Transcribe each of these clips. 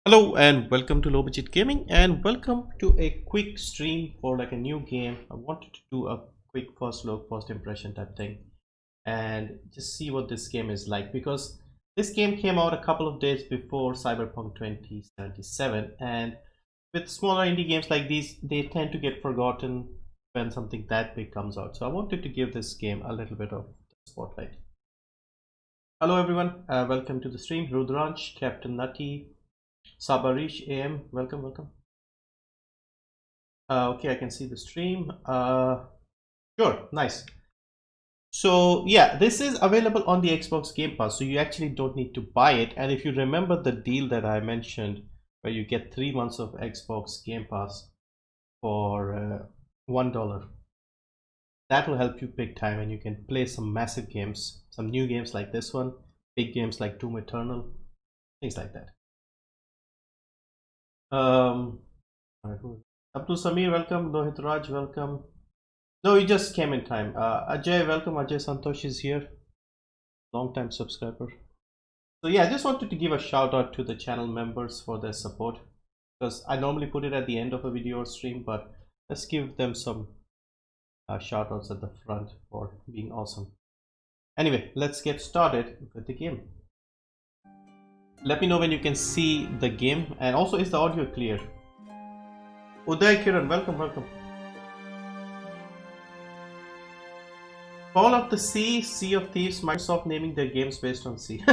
Hello and welcome to Low Budget Gaming, and welcome to a quick stream for like a new game. I wanted to do a quick first look, first impression type thing and just see what this game is like, because this game came out a couple of days before Cyberpunk 2077, and with smaller indie games like these, they tend to get forgotten when something that big comes out. So I wanted to give this game a little bit of spotlight. Hello everyone, welcome to the stream. Rudransh, Captain Nutty, Sabarish AM, welcome. Okay, I can see the stream. Sure, nice. So yeah, this is available on the Xbox Game Pass, so you actually don't need to buy it. And if you remember the deal that I mentioned, where you get 3 months of Xbox Game Pass for $1, that will help you big time, and you can play some massive games, some new games like this one, big games like Doom Eternal, things like that. Abdul Samir, welcome. Lohit Raj, welcome. No, you just came in time. Ajay, welcome. Ajay Santosh is here, long time subscriber. So yeah, I just wanted to give a shout out to the channel members for their support, because I normally put it at the end of a video or stream, but let's give them some shout outs at the front for being awesome. Anyway, let's get started with the game. Let me know when you can see the game, and also is the audio clear? Uday Kiran, welcome. Call of the Sea, Sea of Thieves, Microsoft naming their games based on sea.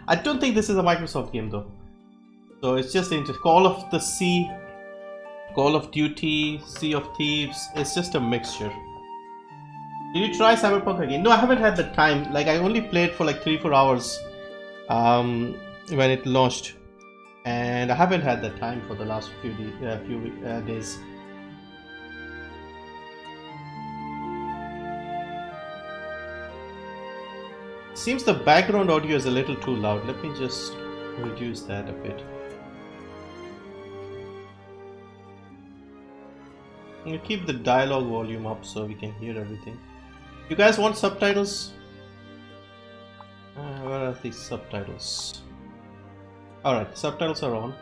I don't think this is a Microsoft game though. So it's just interesting. Call of the Sea, Call of Duty, Sea of Thieves, it's just a mixture. Did you try Cyberpunk again? No, I haven't had the time. Like, I only played for like 3-4 hours when it launched, and I haven't had the time for the last few days. Seems the background audio is a little too loud. Let me just reduce that a bit. I'll keep the dialogue volume up so we can hear everything. You guys want subtitles? Where are these subtitles? Alright, subtitles are on.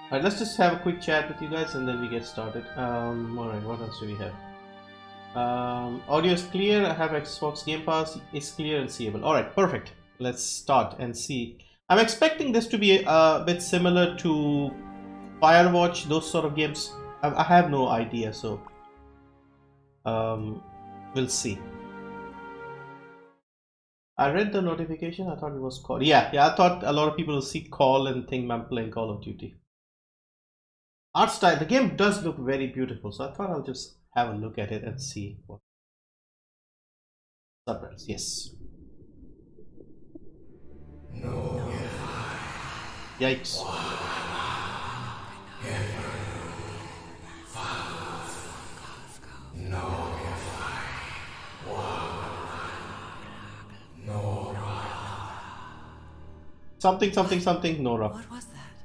Alright, let's just have a quick chat with you guys and then we get started. Alright, what else do we have? Audio is clear. I have Xbox Game Pass. It's clear and seeable. Alright, perfect. Let's start and see. I'm expecting this to be a bit similar to Firewatch, those sort of games. I have no idea, so we'll see. I read the notification. I thought it was call. Yeah, I thought a lot of people will see call and think I'm playing Call of Duty. Art style. The game does look very beautiful, so I thought I'll just have a look at it and see what subtitles. Yes. No. Yikes. Something, Nora. What was that?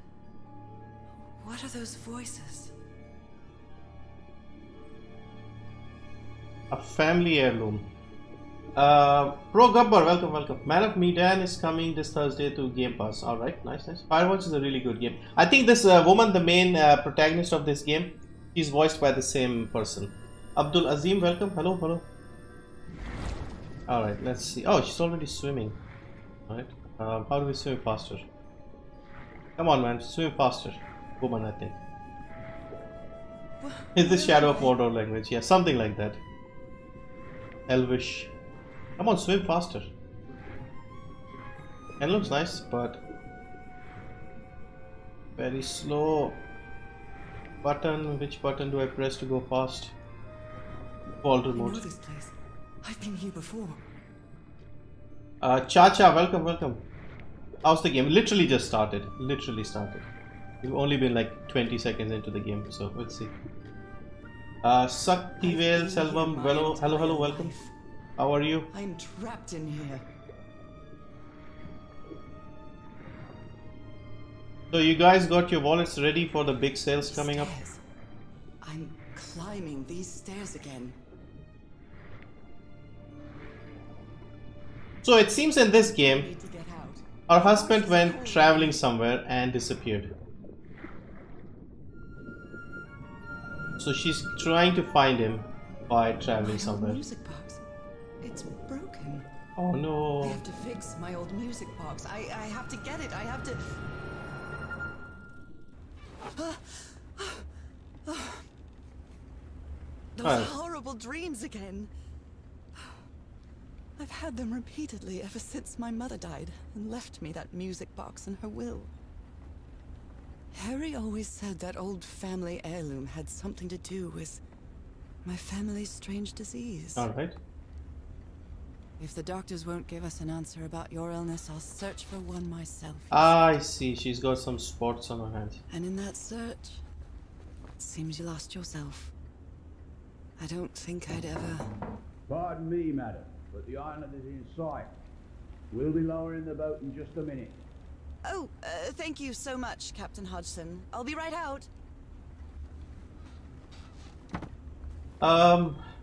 What are those voices? A family heirloom. Pro Gabbar, welcome. Man of Medan is coming this Thursday to Game Pass. Alright, nice. Firewatch is a really good game. I think this woman, the main protagonist of this game, she's voiced by the same person. Abdul Azim, welcome. Hello. Alright, let's see. Oh, she's already swimming. Alright. How do we swim faster? Come on, man, swim faster. Woman, I think. Is this Shadow of Mordor language? Yeah, something like that. Elvish. Come on, swim faster. It looks nice, but very slow. Button. Which button do I press to go fast? Vault remote. I know this place. I've been here before. Cha, welcome. How's the game? Literally just started. We've only been like 20 seconds into the game, so let's see. Saktivel Selvam, hello, welcome. How are you? I'm trapped in here. So you guys got your wallets ready for the big sales coming up? I'm climbing these stairs again. So it seems in this game, Need to get out. Her husband went traveling somewhere and disappeared. So she's trying to find him by traveling My old somewhere. music box. It's broken. Oh I no. have to fix my old music box. I have to get it. I have to. Those Right. horrible dreams again. I've had them repeatedly ever since my mother died and left me that music box in her will. Harry always said that old family heirloom had something to do with my family's strange disease. Alright. If the doctors won't give us an answer about your illness, I'll search for one myself. I see. She's got some spots on her hands. And in that search, it seems you lost yourself. I don't think I'd ever... Pardon me, madam, but the island is in sight. We'll be lowering the boat in just a minute. Oh, thank you so much, Captain Hodgson. I'll be right out.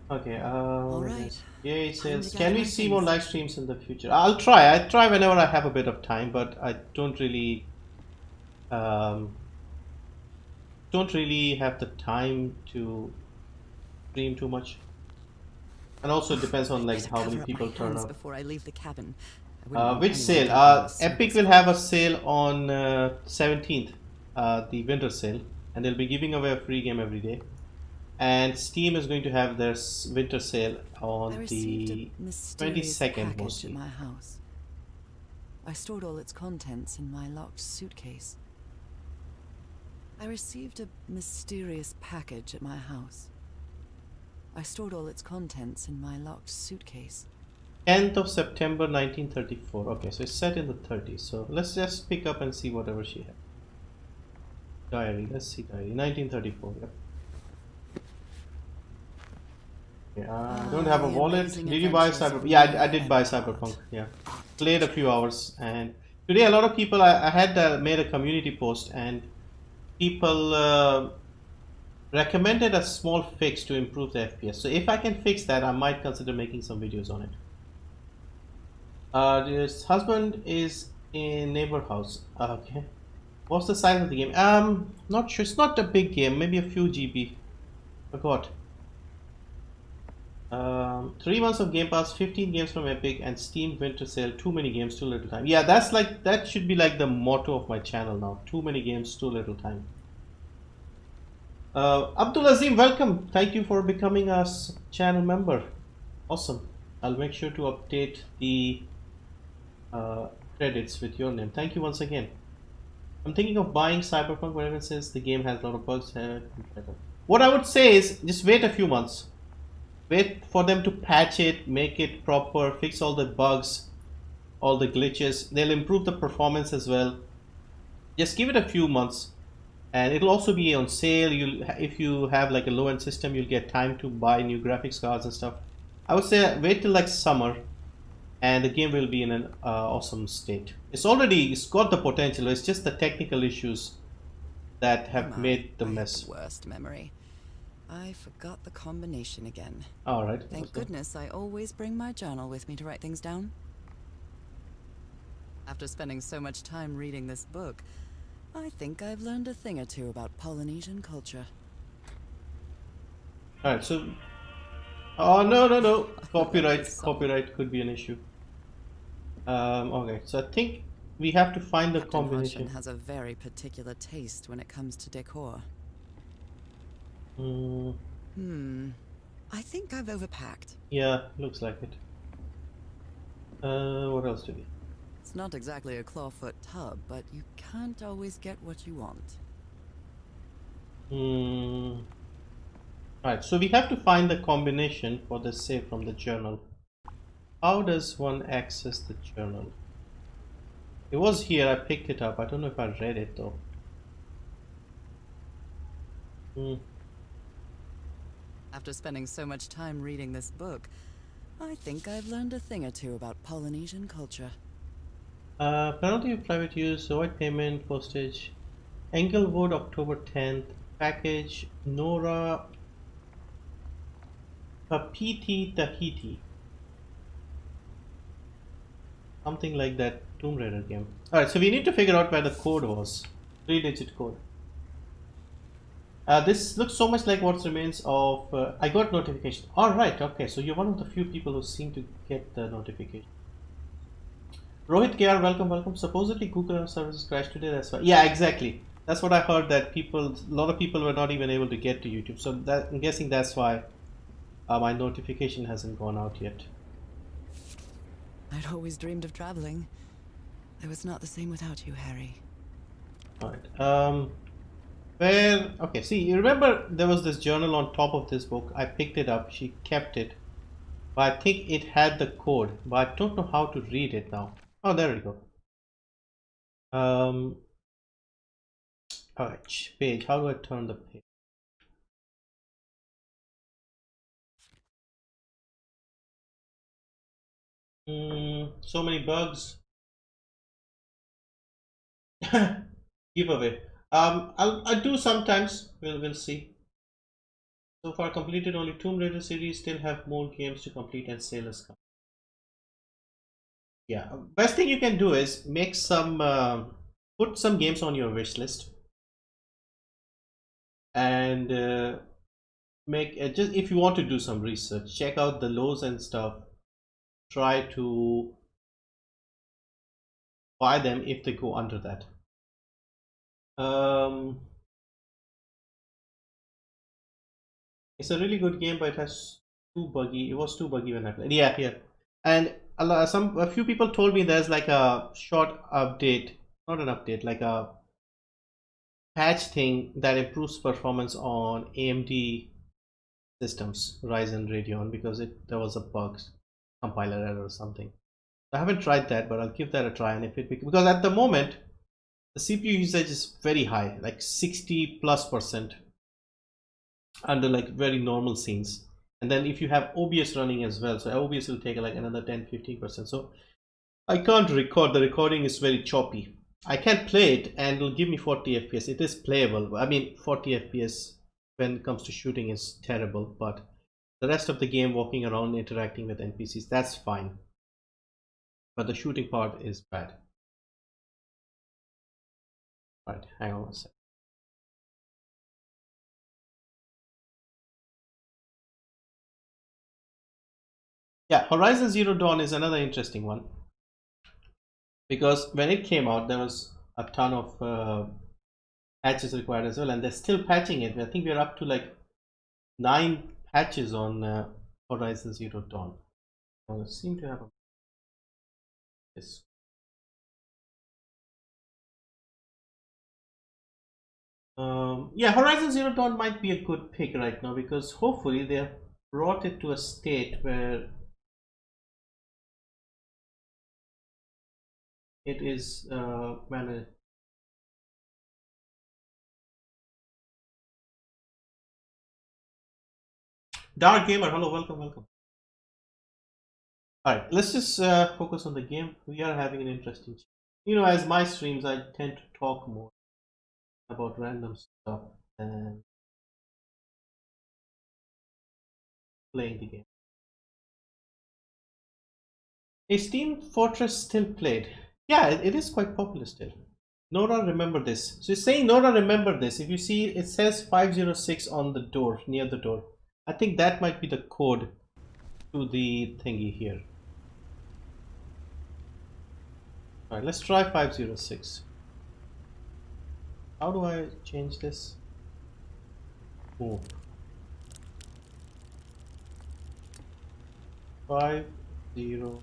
Okay, All right. yeah, it Time says, to can gather we my see more things. live streams in the future? I'll try. I try whenever I have a bit of time, but I don't really have the time to stream too much. And also it depends on like Better how many cover up people my turn hands up. before I leave the cabin. I wouldn't want Which anyone sale? thinking I was Epic circus will have a sale on 17th, the winter sale, and they'll be giving away a free game every day. And Steam is going to have their winter sale I on received the a mysterious 22nd package mostly. at my house. I stored all its contents in my locked suitcase. I received a mysterious package at my house. I stored all its contents in my locked suitcase. 10th of September 1934. Okay, so it's set in the 30s. So let's just pick up and see whatever she had. Diary. Let's see diary. 1934. Yep. Okay, I don't have a The wallet. amazing Did you buy adventures Cyberpunk? of Yeah, Neil I did buy and Cyberpunk. Art. Yeah, played a few hours, and today a lot of people. I had made a community post, and people recommended a small fix to improve the FPS. So if I can fix that, I might consider making some videos on it. His husband is in neighbor house. Okay. What's the size of the game? Not sure. It's not a big game. Maybe a few GB. Forgot. 3 months of Game Pass, 15 games from Epic, and Steam Winter Sale. Too many games, too little time. Yeah, that should be like the motto of my channel now. Too many games, too little time. Abdul Azim, welcome. Thank you for becoming a channel member. Awesome. I'll make sure to update the credits with your name. Thank you once again. I'm thinking of buying Cyberpunk, whatever, since the game has a lot of bugs. What I would say is just wait a few months. Wait for them to patch it, make it proper, fix all the bugs, all the glitches. They'll improve the performance as well. Just give it a few months, and it'll also be on sale. If you have like a low-end system, you'll get time to buy new graphics cards and stuff. I would say wait till like summer, and the game will be in an awesome state. It's got the potential. It's just the technical issues that have made the I have mess. the worst memory. I forgot the combination again. All right. Thank goodness I always bring my journal with me to write things down. After spending so much time reading this book, I think I've learned a thing or two about Polynesian culture. All right. So, oh no, copyright could be an issue. Okay. So I think we have to find the Captain combination. Hodgson has a very particular taste when it comes to decor. I think I've overpacked. Yeah, looks like it. What else do we? It's not exactly a clawfoot tub, but you can't always get what you want. Right, so we have to find the combination for the save from the journal. How does one access the journal? It was here, I picked it up. I don't know if I read it though. After spending so much time reading this book, I think I've learned a thing or two about Polynesian culture. Penalty of private use, avoid payment, postage. Englewood, October 10th. Package, Nora Papiti Tahiti. Something like that Tomb Raider game. Alright, so we need to figure out where the code was. 3-digit code. This looks so much like what remains of... I got notification. Alright, okay, so you're one of the few people who seem to get the notification. Rohit KR, welcome, welcome. Supposedly Google services crashed today, that's why. Yeah, exactly. That's what I heard, that a lot of people were not even able to get to YouTube. So that, I'm guessing that's why my notification hasn't gone out yet. I'd always dreamed of traveling. It was not the same without you, Harry. Alright, where... Okay, see, you remember there was this journal on top of this book. I picked it up, she kept it. But I think it had the code, but I don't know how to read it now. Oh, there we go. Alright, page. How do I turn the page? So many bugs. Giveaway. I'll do sometimes. We'll see. So far completed only Tomb Raider series. Still have more games to complete and Sailor's Cup. Yeah, best thing you can do is make some put some games on your wish list, and make just if you want to do some research, check out the lows and stuff. Try to buy them if they go under that. It's a really good game, but it has too buggy. It was too buggy when I played. Yeah, here. And a few people told me there's like a short update, not an update, like a patch thing that improves performance on AMD systems, Ryzen Radeon, because there was a bug, compiler error or something. I haven't tried that, but I'll give that a try. And if it, because at the moment the CPU usage is very high, like 60+% under like very normal scenes. And then if you have OBS running as well, so OBS will take like another 10-15%. So I can't record. The recording is very choppy. I can play it and it'll give me 40 FPS. It is playable. I mean, 40 FPS when it comes to shooting is terrible, but the rest of the game, walking around interacting with NPCs, that's fine. But the shooting part is bad. Right, hang on a sec. Yeah, Horizon Zero Dawn is another interesting one, because when it came out there was a ton of patches required as well, and they're still patching it. I think we're up to like 9 patches on Horizon Zero Dawn. I seem to have a this. Yeah, Horizon Zero Dawn might be a good pick right now, because hopefully they have brought it to a state where it is managed. Dark Gamer, hello, welcome, welcome. Alright, let's just focus on the game. We are having an interesting, you know, as my streams I tend to talk more about random stuff than playing the game. Is Team Fortress still played? Yeah, it is quite popular still. Nora, remember this. So it's saying Nora, remember this. If you see, it says 506 on the door, near the door. I think that might be the code to the thingy here. Alright, let's try 506. How do I change this? Move. 50.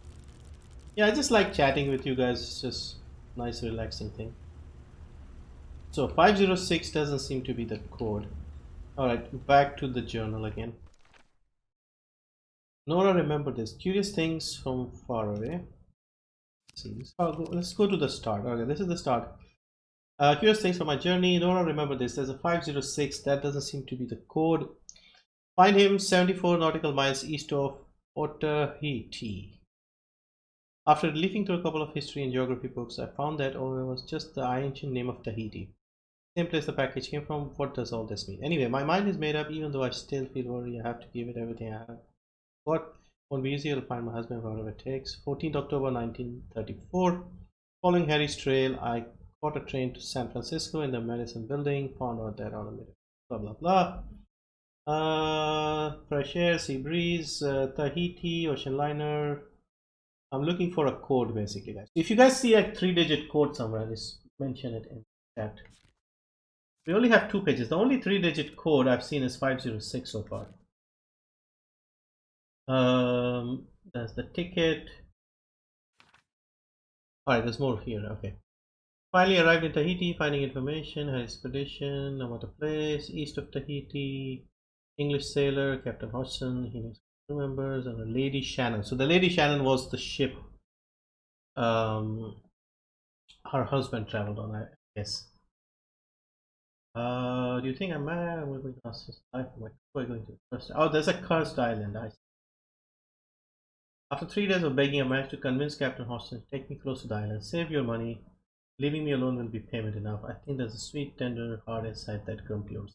Yeah, I just like chatting with you guys. It's just nice, relaxing thing. So 506 doesn't seem to be the code. Alright, back to the journal again. Nora, remember this. Curious things from far away. Let's go to the start. Okay, this is the start. Curious things from my journey. Nora, remember this. There's a 506. That doesn't seem to be the code. Find him 74 nautical miles east of Otaheite. After leafing through a couple of history and geography books, I found that Obra was just the ancient name of Tahiti. Same place the package came from. What does all this mean? Anyway, my mind is made up, even though I still feel worried. I have to give it everything I have. What? Won't be easy. I'll find my husband wherever it takes. 14th October 1934. Following Harry's trail, I caught a train to San Francisco in the Madison building, found out that on a minute, blah blah blah. Fresh air, sea breeze, Tahiti, ocean liner. I'm looking for a code basically, guys. If you guys see a 3-digit code somewhere, just mention it in chat. We only have 2 pages. The only 3-digit code I've seen is 506 so far. That's the ticket. Alright, there's more here. Okay. Finally arrived in Tahiti, finding information, her expedition, about the place, east of Tahiti, English sailor, Captain Hodgson, he knows crew members, and the Lady Shannon. So the Lady Shannon was the ship her husband traveled on, I guess. Do you think I'm mad? I'm going to ask this life. What are we going to first? Oh, there's a cursed island. After 3 days of begging, I managed to convince Captain Hodgson to take me close to the island, save your money. Leaving me alone will be payment enough. I think there's a sweet, tender heart inside that grumpy old.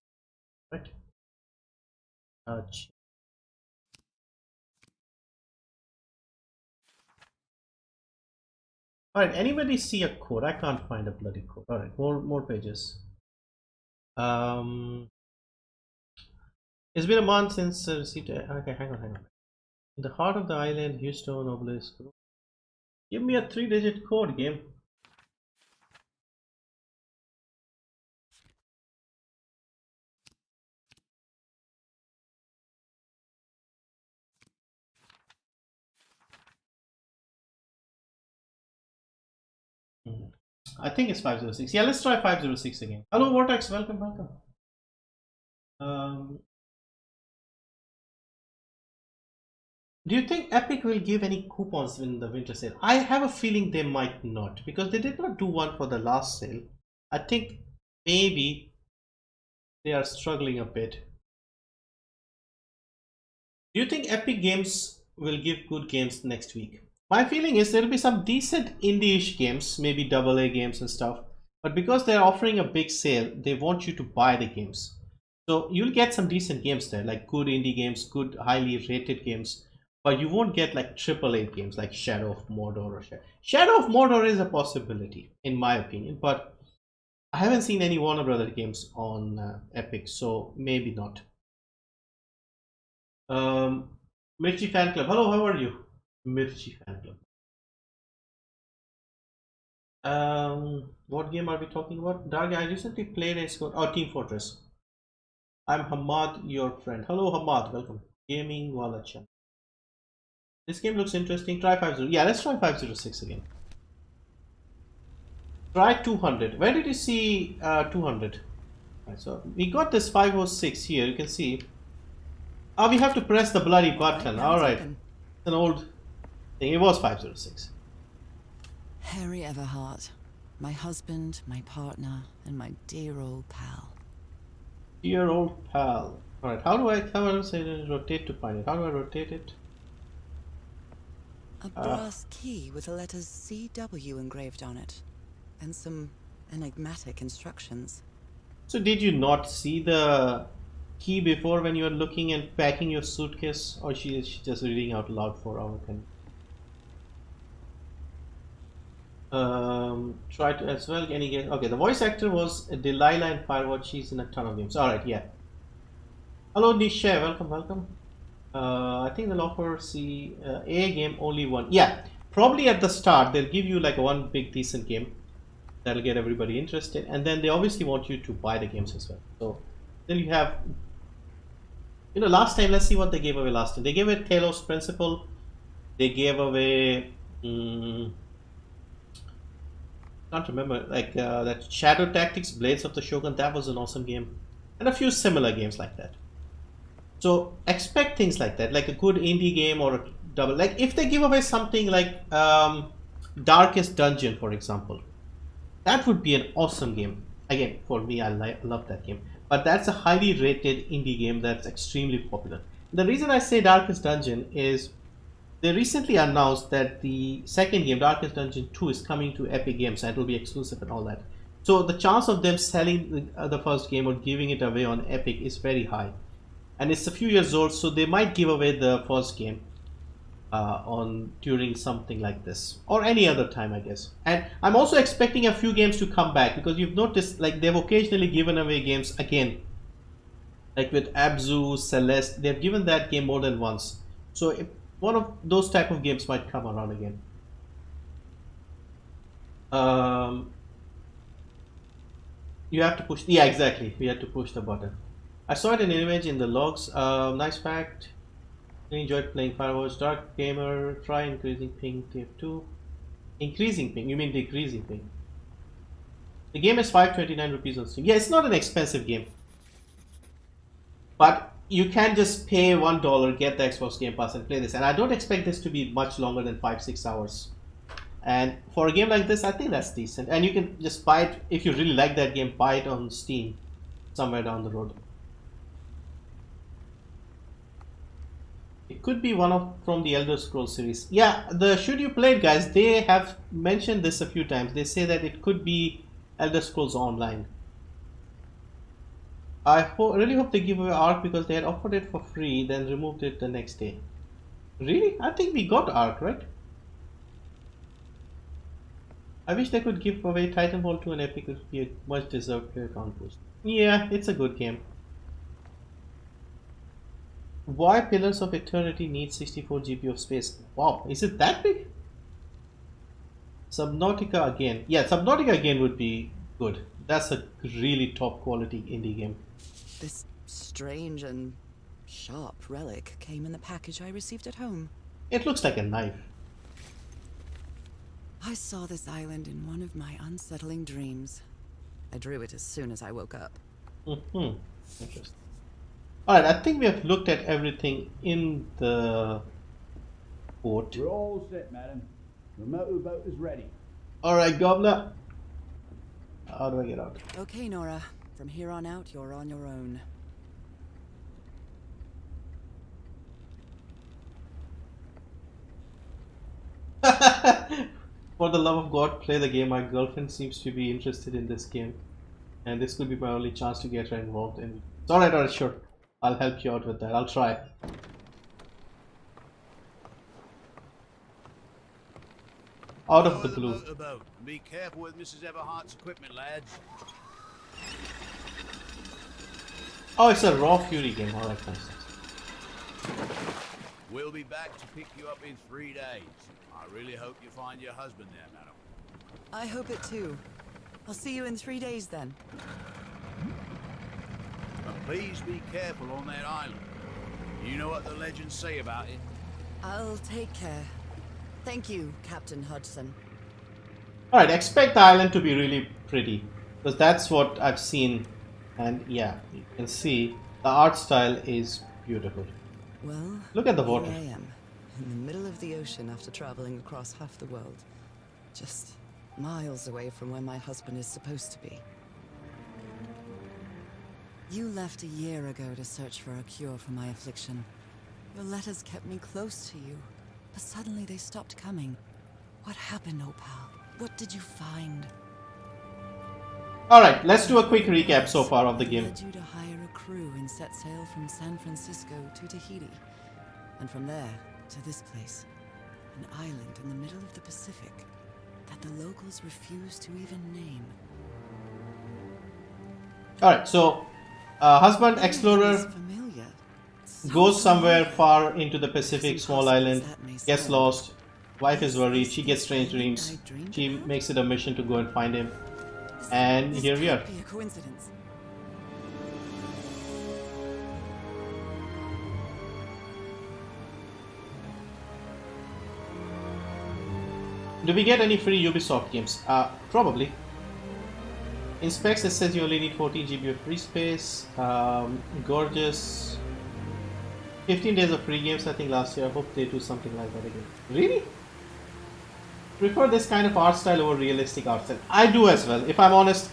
Right? Alright, anybody see a code? I can't find a bloody code. Alright, more pages. It's been a month since received. Okay, hang on. In the heart of the island, Houston Obelisk. Give me a 3-digit code, game. I think it's 506. Yeah, let's try 506 again. Hello, Vortex. Welcome. Do you think Epic will give any coupons in the winter sale? I have a feeling they might not, because they did not do one for the last sale. I think maybe they are struggling a bit. Do you think Epic Games will give good games next week? My feeling is there will be some decent indie-ish games, maybe AA games and stuff. But because they're offering a big sale, they want you to buy the games. So you'll get some decent games there, like good indie games, good highly rated games. But you won't get like AAA games like Shadow of Mordor or Shadow of Mordor is a possibility, in my opinion. But I haven't seen any Warner Brother games on Epic, so maybe not. Mirchi Fan Club. Hello, how are you? Mirchi Fan Club. What game are we talking about? Dark, I recently played a score. Oh, Team Fortress. I'm Hamad, your friend. Hello, Hamad. Welcome. Gaming Walachan. This game looks interesting. Try 50. Yeah, let's try 506 again. Try 200. Where did you see 200? Right, so we got this 506 here. You can see. Oh, we have to press the bloody button. Alright. It's an old thing. It was 506. Harry Everhart, my husband, my partner, and my dear old pal. Dear old pal. Alright, how do I say it? Rotate to find it? How do I rotate it? A brass key with the letters CW engraved on it, and some enigmatic instructions. So did you not see the key before when you were looking and packing your suitcase, or she is just reading out loud for our thing? Try to as well. Any guess? Okay, the voice actor was Delilah in Firewatch. She's in a ton of games. All right, yeah. Hello, Nisha. Welcome. I think they'll offer a game only one. Yeah, probably at the start they'll give you like one big decent game that'll get everybody interested, and then they obviously want you to buy the games as well. So then you have, last time, let's see what they gave away last time. They gave away Talos Principle. They gave away can't remember, like that Shadow Tactics, Blades of the Shogun. That was an awesome game, and a few similar games like that. So expect things like that, like a good indie game or a double. Like if they give away something like Darkest Dungeon, for example, that would be an awesome game. Again, for me, I love that game. But that's a highly rated indie game that's extremely popular. The reason I say Darkest Dungeon is they recently announced that the second game, Darkest Dungeon 2, is coming to Epic Games and it will be exclusive and all that. So the chance of them selling the first game or giving it away on Epic is very high. And it's a few years old, so they might give away the first game. on during something like this or any other time, I guess. And I'm also expecting a few games to come back, because you've noticed like they've occasionally given away games again, like with Abzu, Celeste. They've given that game more than once, so if one of those type of games might come around again. um, you have to push, yeah, exactly, we had to push the button. I saw it in an image in the logs. Nice fact. I enjoyed playing Firewatch. Dark Gamer, try increasing ping TF2. Increasing ping? You mean decreasing ping? The game is 529 rupees on Steam. Yeah, it's not an expensive game. But you can just pay $1, get the Xbox Game Pass and play this. And I don't expect this to be much longer than 5-6 hours. And for a game like this, I think that's decent. And you can just buy it, if you really like that game, buy it on Steam somewhere down the road. It could be one of from the Elder Scrolls series. Yeah, the Should You Play It guys, they have mentioned this a few times. They say that it could be Elder Scrolls Online. I really hope they give away Ark, because they had offered it for free, then removed it the next day. Really? I think we got Ark, right? I wish they could give away Titanfall 2 and Epic. It would be a much deserved player count boost. Yeah, it's a good game. Why Pillars of Eternity needs 64 GB of space? Wow, is it that big? Subnautica again. Yeah, Subnautica again would be good. That's a really top quality indie game. This strange and sharp relic came in the package I received at home. It looks like a knife. I saw this island in one of my unsettling dreams. I drew it as soon as I woke up. Interesting. Alright, I think we have looked at everything in the port. We're all set, madam. The motorboat is ready. Alright, Governor. How do I get out? Okay, Nora. From here on out, you're on your own. For the love of God, play the game. My girlfriend seems to be interested in this game, and this could be my only chance to get her involved in. It's alright, sure. I'll help you out with that. I'll try. Out of the blue. Be careful with Mrs. Everhart's equipment, lads. Oh, it's a Raw Fury game. Alright, nice. We'll be back to pick you up in 3 days. I really hope you find your husband there, madam. I hope it too. I'll see you in 3 days then. And please be careful on that island. You know what the legends say about it. I'll take care. Thank you, Captain Hudson. Alright, expect the island to be really pretty, because that's what I've seen. And yeah, you can see the art style is beautiful. Well, look at the water. Here I am, in the middle of the ocean after traveling across half the world. Just miles away from where my husband is supposed to be. You left a year ago to search for a cure for my affliction. Your letters kept me close to you, but suddenly they stopped coming. What happened, Opal? What did you find? Alright, let's do a quick recap so far of the game. I led you to hire a crew and set sail from San Francisco to Tahiti. And from there to this place. An island in the middle of the Pacific that the locals refuse to even name. Alright, so husband explorer goes somewhere far into the Pacific, small island, gets lost, wife is worried, she gets strange dreams, she makes it a mission to go and find him, and here we are. Do we get any free Ubisoft games? Probably. In specs it says you only need 14 GB of free space. Gorgeous. 15 days of free games I think last year. I hope they do something like that again. Really? Prefer this kind of art style over realistic art style. I do as well. If I'm honest,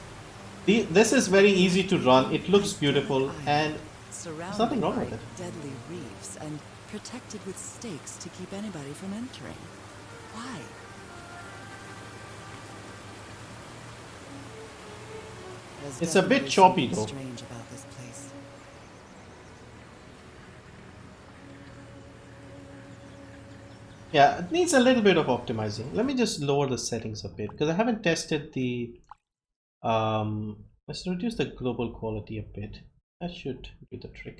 this is very easy to run. It looks beautiful and there's nothing wrong with it. Deadly reefs and protected with stakes to keep anybody from entering. Why? It's a bit choppy though. Strange about this place. Yeah, it needs a little bit of optimizing. Let me just lower the settings a bit because I haven't tested the let's reduce the global quality a bit. That should do the trick.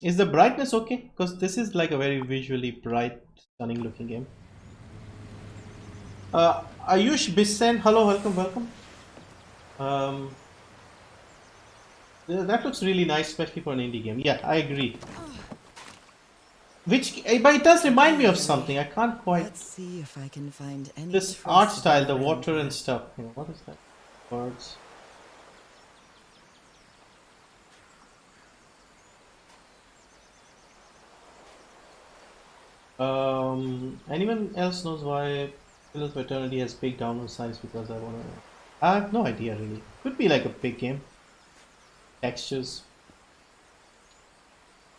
Is the brightness okay? Because this is like a very visually bright, stunning looking game. Ayush Bisen, hello, welcome, welcome. Um, that looks really nice, especially for an indie game. Yeah, I agree. But it does remind me of something. I can't quite. Let's see if I can find any This trace art of style, the around water here. and stuff. You know, what is that? Birds. Anyone else knows why Pillars of Eternity has big download size? Because I wanna. I have no idea really. Could be like a big game. Textures.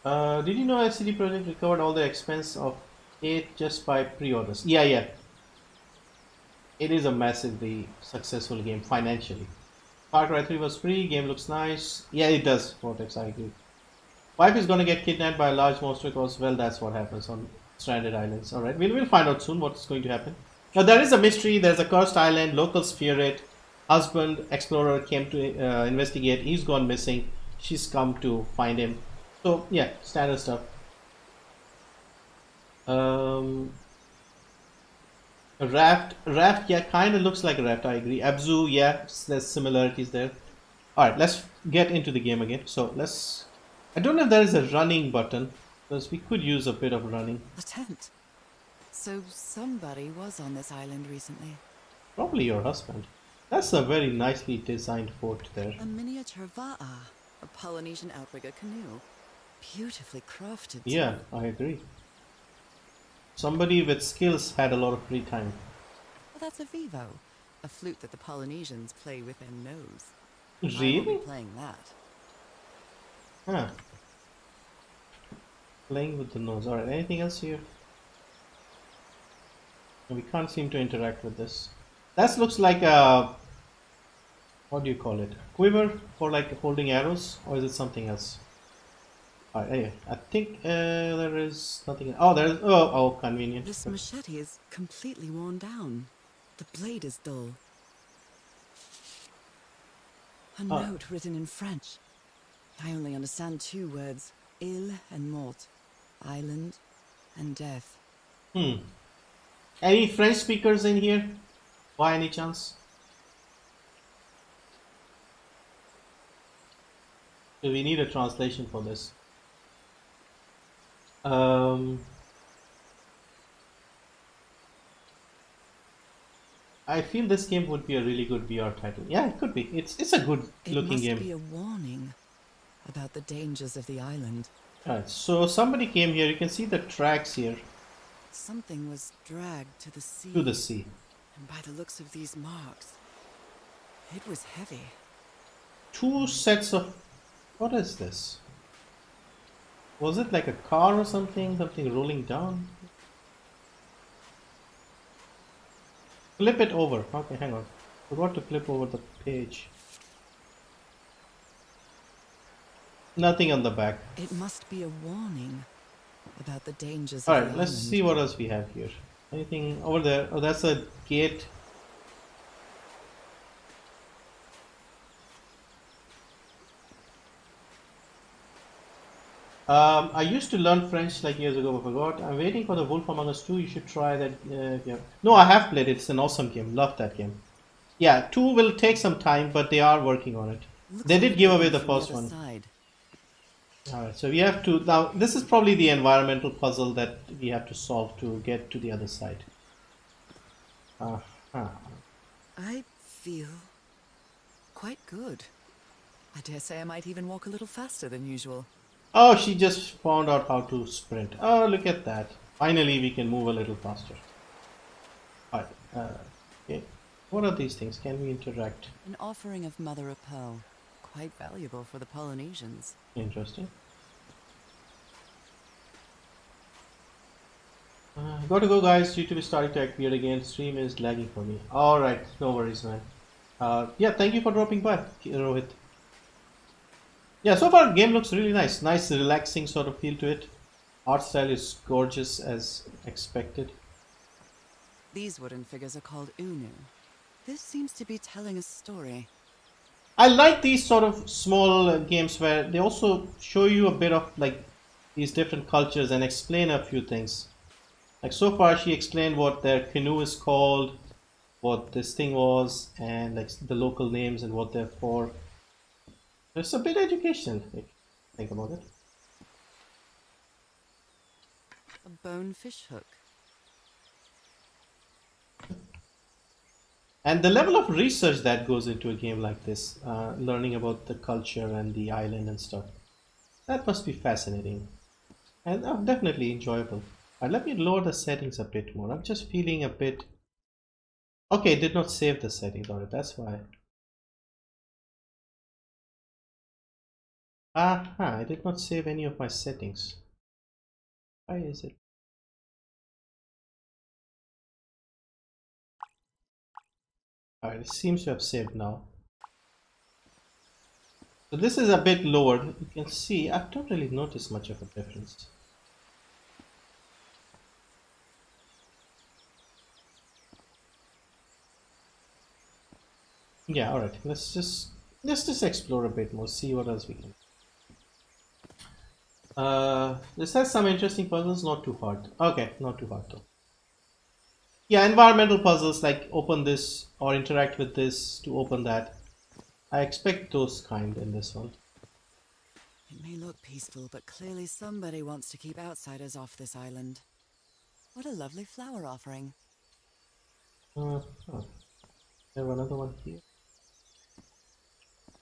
Did you know LCD Projekt recovered all the expense of it just by pre-orders? Yeah, yeah. It is a massively successful game financially. Far Cry 3 was free. Game looks nice. Yeah, it does. Vortex, I agree. Wife is gonna get kidnapped by a large monster because, well, that's what happens on stranded islands. Alright, we'll find out soon what's going to happen. Now, there is a mystery. There's a cursed island. Locals fear it. Husband, explorer, came to investigate. He's gone missing. She's come to find him. So, yeah, standard stuff. Raft, yeah, kind of looks like a raft, I agree. Abzu, yeah, there's similarities there. Alright, let's get into the game again. So, I don't know if there is a running button, because we could use a bit of running. A tent. So somebody was on this island recently. Probably your husband. That's a very nicely designed fort there. A miniature va'a, a Polynesian outrigger canoe. Beautifully crafted. Yeah, I agree. Somebody with skills had a lot of free time. Well, that's a vivo, a flute that the Polynesians play with their nose. I won't Really? be playing that. Huh. Playing with the nose. Alright, anything else here? We can't seem to interact with this. That looks like a... What do you call it? Quiver for like holding arrows? Or is it something else? Alright, anyway, I think there is nothing... Oh, there is... Oh, convenient. This machete is completely worn down. The blade is dull. A note written in French. I only understand two words. Île and mort. Island and death. Any French speakers in here? By any chance? So we need a translation for this. I feel this game would be a really good VR title. Yeah, it could be. It's a good looking game. It must be a warning about the dangers of the island. Alright, so somebody came here. You can see the tracks here Something was dragged to the sea. to the sea. And by the looks of these marks, it was heavy. Two sets of... What is this? Was it like a car or something? Something rolling down? Flip it over. Okay, hang on. Forgot to flip over the page. Nothing on the back. It must be a warning about the dangers of the Alright, island. let's see what else we have here. Anything over there? Oh, that's a gate. I used to learn French like years ago, but forgot. I'm waiting for the Wolf Among Us 2. You should try that. Yeah. No, I have played it. It's an awesome game. Love that game. Yeah, 2 will take some time, but they are working on it. Looks They like did it's give away coming the from first other one. side. Alright, so we have to... Now, this is probably the environmental puzzle that we have to solve to get to the other side. I feel quite good. I dare say I might even walk a little faster than usual. Oh, she just found out how to sprint. Oh, look at that. Finally, we can move a little faster. Alright, okay. What are these things? Can we interact? An offering of mother of pearl. Quite valuable for the Polynesians. Interesting. Gotta go, guys. YouTube is starting to act weird again. Stream is lagging for me. Alright, no worries, man. Yeah, thank you for dropping by, Rohit. Yeah, so far game looks really nice. Nice, relaxing sort of feel to it. Art style is gorgeous as expected. These wooden figures are called Unu. This seems to be telling a story. I like these sort of small games where they also show you a bit of like these different cultures and explain a few things. Like so far, she explained what their canoe is called, what this thing was, and like the local names and what they're for. It's a bit educational, if you think about it. A bone fish hook. And the level of research that goes into a game like this, learning about the culture and the island and stuff, that must be fascinating and definitely enjoyable. Let me lower the settings a bit more. I'm just feeling a bit. Okay, it did not save the settings on it. That's why. Aha, I did not save any of my settings. Why is it? Alright, it seems to have saved now. So this is a bit lowered. You can see I don't really notice much of a difference. Yeah, alright. Let's just explore a bit more, see what else we can. This has some interesting puzzles, not too hard. Okay, not too hard though. Yeah, environmental puzzles like open this or interact with this to open that. I expect those kind in this one. It may look peaceful, but clearly somebody wants to keep outsiders off this island. What a lovely flower offering. Oh, there another one here.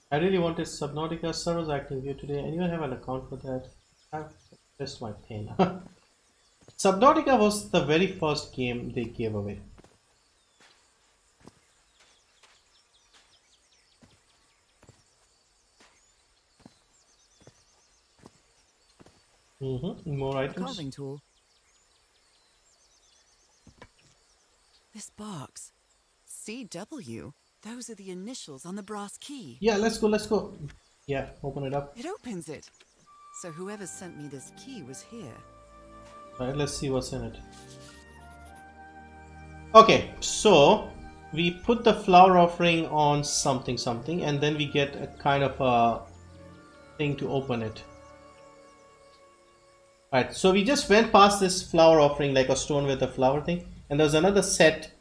I really wanted Subnautica servers acting here today. Anyone have an account for that? I've just my pain. Subnautica was the very first game they gave away. More A items. carving tool. This box. CW. Those are the initials on the brass key. Yeah, let's go, let's go. Yeah, open it up. It opens it. So whoever sent me this key was here. Alright, let's see what's in it. Okay, so we put the flower offering on something something and then we get a kind of a thing to open it. Alright, so we just went past this flower offering like a stone with a flower thing and there's another set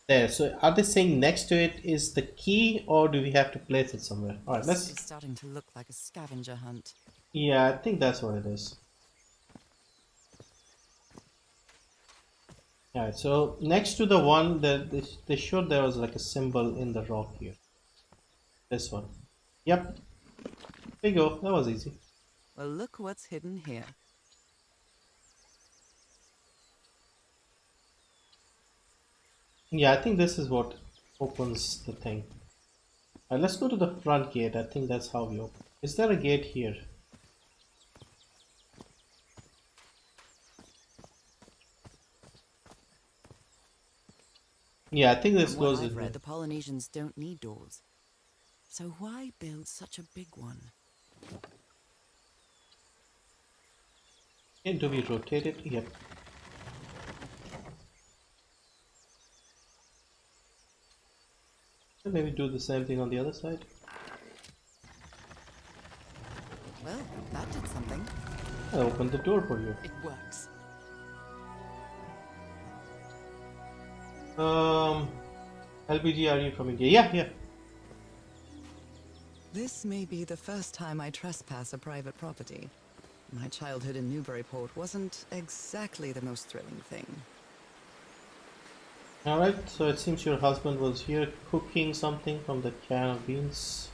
there. So are they saying next to it is the key or do we have to place it somewhere? Alright, This let's. is starting to look like a scavenger hunt. Yeah, I think that's what it is. Alright, so next to the one that they showed there was like a symbol in the rock here. This one. Yep. There you go. That was easy. Well, look what's hidden here. Yeah, I think this is what opens the thing. Let's go to the front gate. I think that's how we open. Is there a gate here? Yeah, I think this From what goes I've in read, here. the Polynesians don't need doors. So why build such a big one? Okay, do we rotate it? Yep. And maybe do the same thing on the other side. Well, that did something. I opened the door for you. It works. LBG, are you from India? Yeah, yeah. This may be the first time I trespass a private property. My childhood in Newburyport wasn't exactly the most thrilling thing. Alright, so it seems your husband was here cooking something from the can of beans.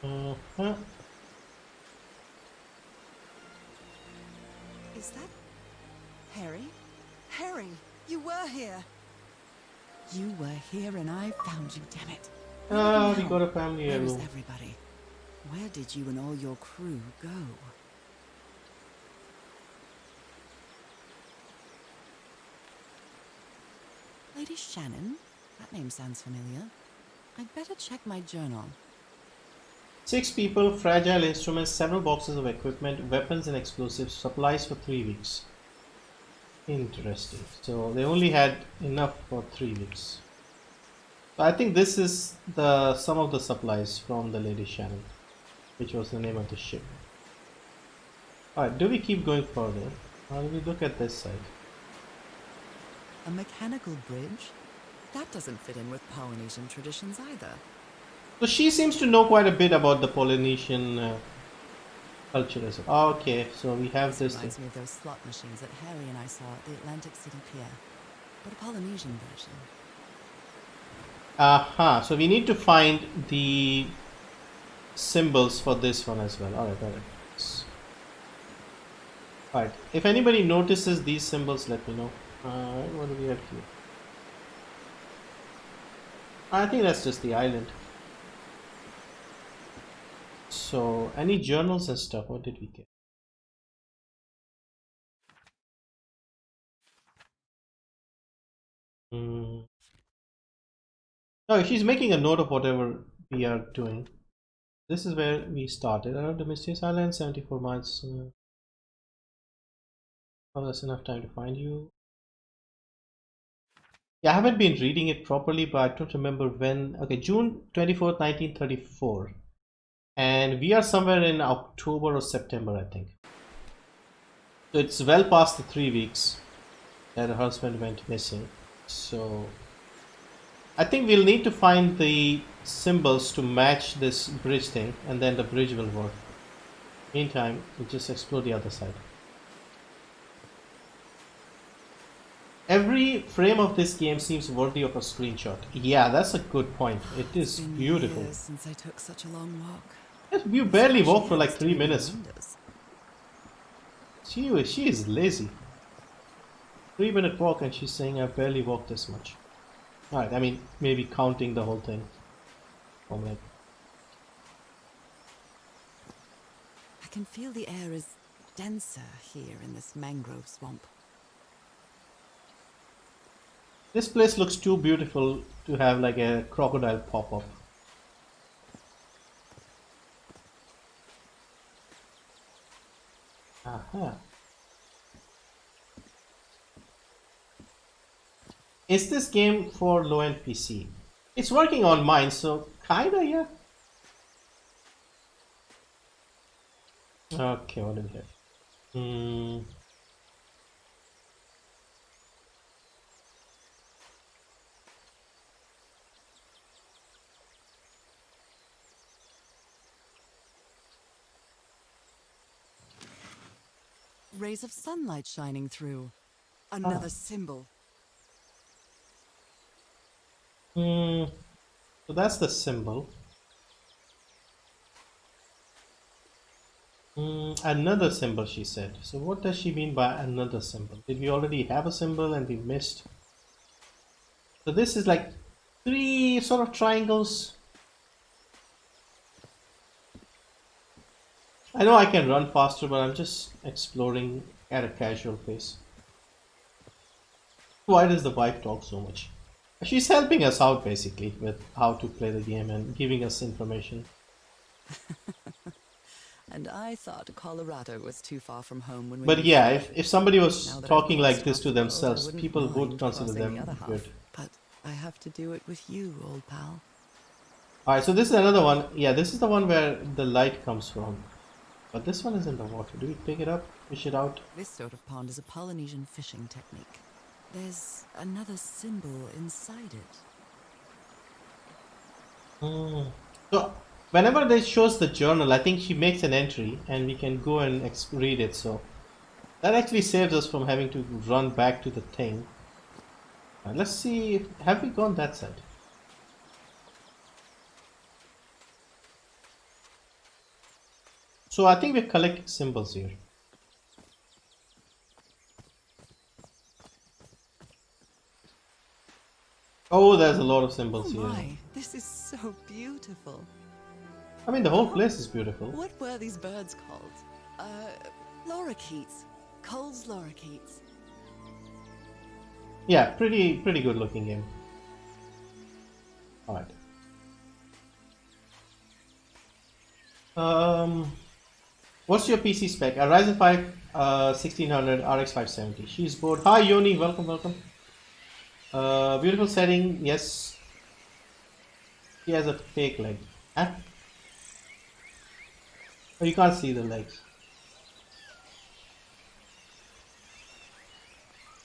Uh-huh. Is that Harry? Harry, you were here. You were here and I found you, damn it. We got a family Where is heirloom. everybody? Where did you and all your crew go? Lady Shannon? That name sounds familiar. I'd better check my journal. 6 people, fragile instruments, several boxes of equipment, weapons and explosives, supplies for 3 weeks. Interesting. So they only had enough for 3 weeks. So I think this is the some of the supplies from the Lady Shannon, which was the name of the ship. Alright, do we keep going further? Or do we look at this side? A mechanical bridge? That doesn't fit in with Polynesian traditions either. So she seems to know quite a bit about the Polynesian culture as well. Okay, so we have this thing. Reminds me of those slot machines that Harry and I saw at the Atlantic City Pier, but a Polynesian version. Aha, so we need to find the symbols for this one as well. Alright. Alright, if anybody notices these symbols, let me know. What do we have here? I think that's just the island. So, any journals and stuff, what did we get? Oh, she's making a note of whatever we are doing. This is where we started. Around the mysterious island, 74 miles. Oh, that's enough time to find you. Yeah, I haven't been reading it properly, but I don't remember when. Okay, June 24th, 1934. And we are somewhere in October or September, I think. So it's well past the 3 weeks that her husband went missing. So I think we'll need to find the symbols to match this bridge thing, and then the bridge will work. Meantime, we'll just explore the other side. Every frame of this game seems worthy of a screenshot. Yeah, that's a good point. It is beautiful. Years since I took such a long walk. You barely walked for like 3 minutes. She is lazy. 3-minute walk and she's saying I've barely walked this much. Alright, I mean, maybe counting the whole thing. Oh, man. I can feel the air is denser here in this mangrove swamp. This place looks too beautiful to have like a crocodile pop up. Aha. Is this game for low-end PC? It's working on mine, so kinda, yeah. Okay, what do we have? Rays of sunlight shining through. Another symbol. So that's the symbol. Another symbol, she said. So what does she mean by another symbol? Did we already have a symbol and we missed? So this is like 3 sort of triangles. I know I can run faster, but I'm just exploring at a casual pace. Why does the wife talk so much? She's helping us out basically with how to play the game and giving us information. And I thought Colorado was too far from home when we. But yeah, if somebody was talking like this to themselves, people would consider them good. But I have to do it with you, old pal. Alright, so this is another one. Yeah, this is the one where the light comes from. But this one is in the water. Do we pick it up, fish it out? This sort of pond is a Polynesian fishing technique. There's another symbol inside it. So whenever they shows the journal, I think she makes an entry and we can go and read it. So that actually saves us from having to run back to the thing. Let's see, have we gone that side? So I think we're collecting symbols here. Oh, there's a lot of symbols here. Oh my, this is so beautiful. I mean, the whole place is beautiful. What were these birds called? Lorikeets. Cole's lorikeets. Yeah, pretty good looking game. All right. What's your PC spec? A Ryzen 5 1600 RX 570. She's bored. Hi Yoni, welcome, welcome. Beautiful setting. Yes, she has a fake leg. Huh? Oh, you can't see the legs.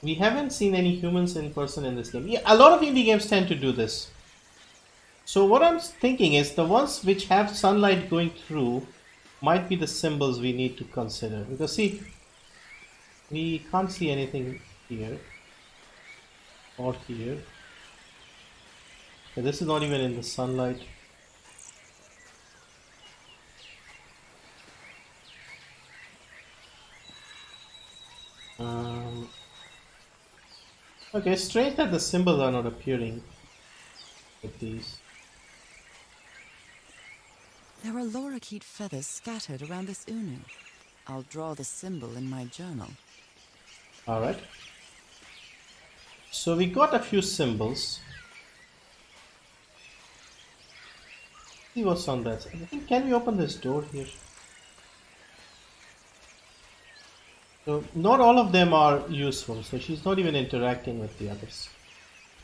We haven't seen any humans in person in this game. Yeah, a lot of indie games tend to do this. So what I'm thinking is the ones which have sunlight going through might be the symbols we need to consider. Because see, we can't see anything here or here. So this is not even in the sunlight. Okay, strange that the symbols are not appearing with these. There are lorikeet feathers scattered around this unu. I'll draw the symbol in my journal. Alright. So we got a few symbols. See what's on that. I think, can we open this door here? So not all of them are useful, so she's not even interacting with the others.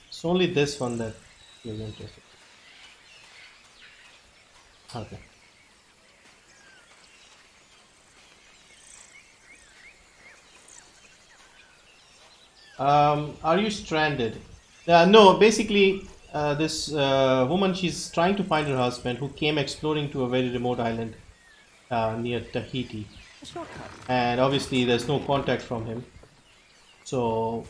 It's only this one that is interesting. Okay. Are you stranded? No, basically this woman, she's trying to find her husband who came exploring to a very remote island near Tahiti. And obviously there's no contact from him. So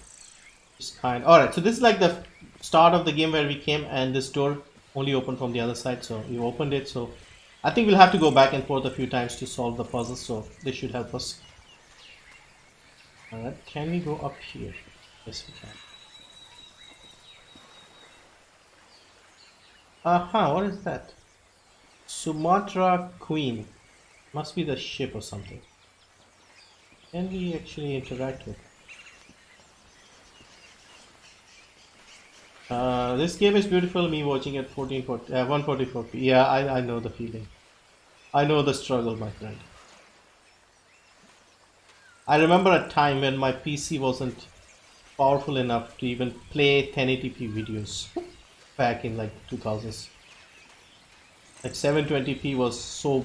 it's alright, so this is like the start of the game where we came and this door only opened from the other side, so you opened it. So I think we'll have to go back and forth a few times to solve the puzzle, so this should help us. Alright, can we go up here? Yes, we can. Aha, what is that? Sumatra Queen. Must be the ship or something. Can we actually interact with it? This game is beautiful. Me watching it 144p. Yeah, I know the feeling. I know the struggle, my friend. I remember a time when my PC wasn't powerful enough to even play 1080p videos back in like 2000s. Like 720p was so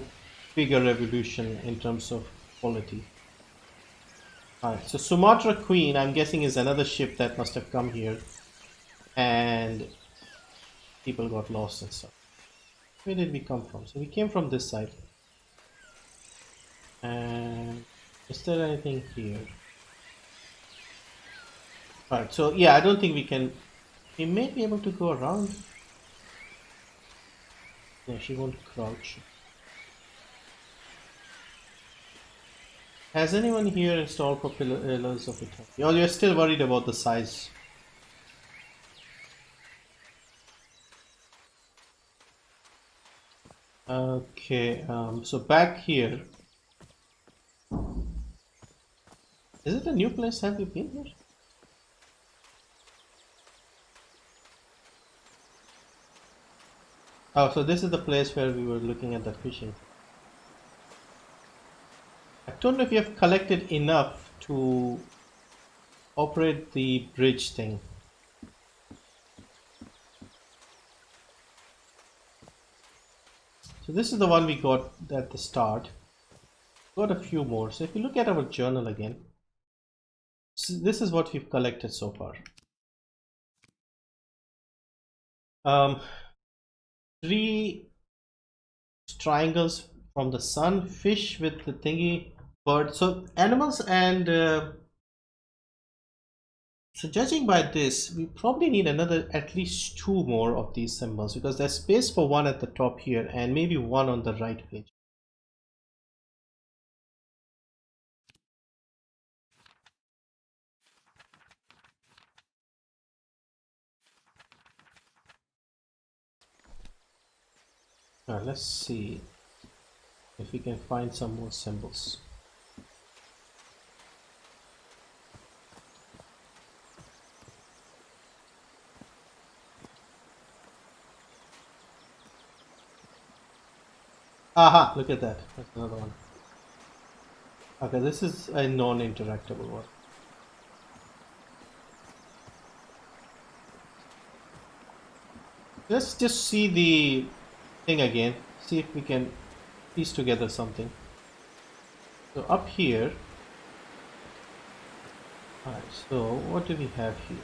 big a revolution in terms of quality. Alright, so Sumatra Queen, I'm guessing, is another ship that must have come here and people got lost and stuff. Where did we come from? So we came from this side. And is there anything here? Alright, so yeah, I don't think we can. We may be able to go around. No, she won't crouch. Has anyone here installed Pillars of Eternity? Oh, you're still worried about the size. Okay, so back here. Is it a new place? Have you been here? Oh, so this is the place where we were looking at the fishing. I don't know if you have collected enough to operate the bridge thing. So this is the one we got at the start. Got a few more. So if you look at our journal again, so this is what we've collected so far. 3 triangles from the sun, fish with the thingy, bird. So animals and so judging by this, we probably need another at least 2 more of these symbols because there's space for one at the top here and maybe one on the right page. Now let's see if we can find some more symbols. Aha, look at that. That's another one. Okay, this is a non-interactable one. Let's just see the thing again. See if we can piece together something. So up here. Alright, so what do we have here?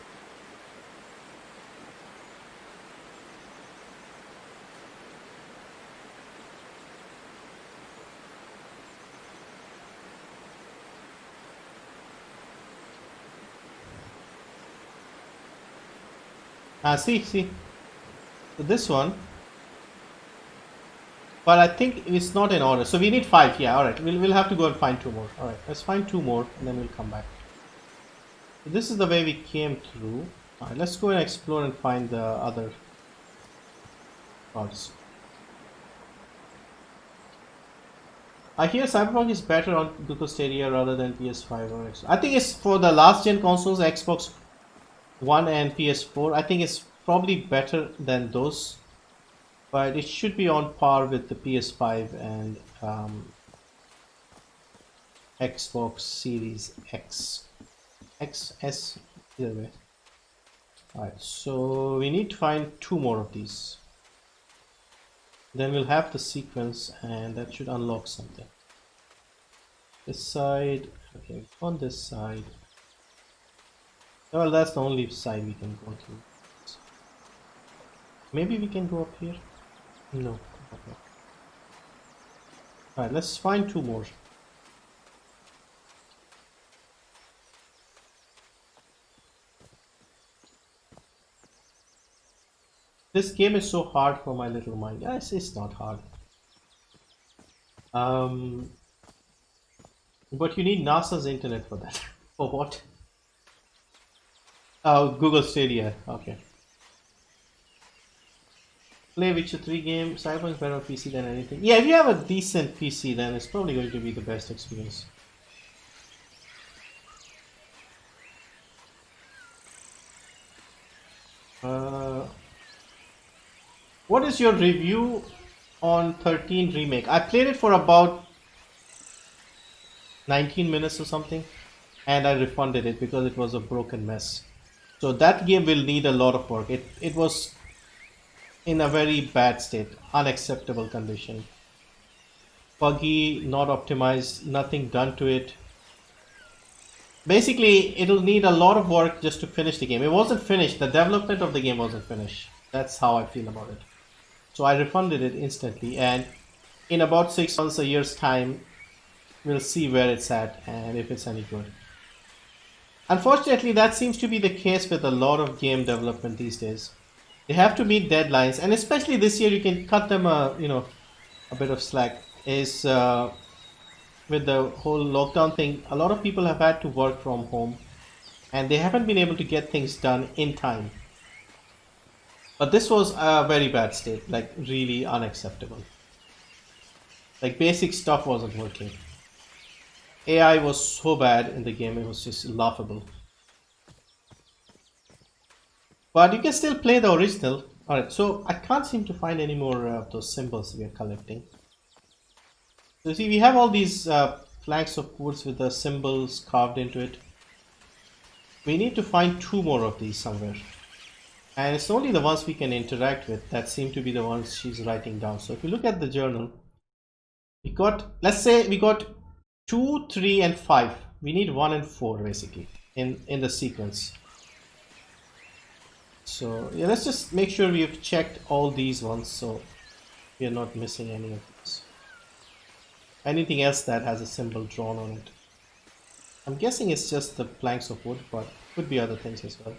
See. So this one, but I think it's not in order. So we need 5. Yeah, all right. We'll have to go and find 2 more. All right, let's find 2 more, and then we'll come back. So this is the way we came through. All right, let's go and explore and find the other parts. I hear Cyberpunk is better on Google Stadia rather than PS5 or Xbox. I think it's for the last gen consoles, Xbox One and PS4. I think it's probably better than those, but it should be on par with the PS5 and Xbox Series X, XS, either way. Alright, so we need to find 2 more of these. Then we'll have the sequence, and that should unlock something. This side, okay, on this side. Well, that's the only side we can go to. Maybe we can go up here? No. Okay. Alright, let's find 2 more. This game is so hard for my little mind. Yes, it's not hard. But you need NASA's internet for that. For what? Oh, Google Stadia. Okay. Play Witcher 3 game. Cyberpunk is better on PC than anything. Yeah, if you have a decent PC, then it's probably going to be the best experience. What is your review on 13 Remake? I played it for about 19 minutes or something, and I refunded it because it was a broken mess. So that game will need a lot of work. It was in a very bad state, unacceptable condition. Buggy, not optimized, nothing done to it. Basically, it'll need a lot of work just to finish the game. It wasn't finished. The development of the game wasn't finished. That's how I feel about it. So I refunded it instantly, and in about 6 months, a year's time, we'll see where it's at and if it's any good. Unfortunately, that seems to be the case with a lot of game development these days. They have to meet deadlines, and especially this year, you can cut them a bit of slack. Is with the whole lockdown thing, a lot of people have had to work from home, and they haven't been able to get things done in time. But this was a very bad state, like really unacceptable. Like basic stuff wasn't working. AI was so bad in the game, it was just laughable. But you can still play the original. Alright, so I can't seem to find any more of those symbols we are collecting. So see, we have all these planks of woods with the symbols carved into it. We need to find 2 more of these somewhere. And it's only the ones we can interact with that seem to be the ones she's writing down. So if you look at the journal, we got, let's say we got 2, 3, and 5. We need 1 and 4 basically in the sequence. So yeah, let's just make sure we've checked all these ones so we are not missing any of these. Anything else that has a symbol drawn on it. I'm guessing it's just the planks of wood, but could be other things as well.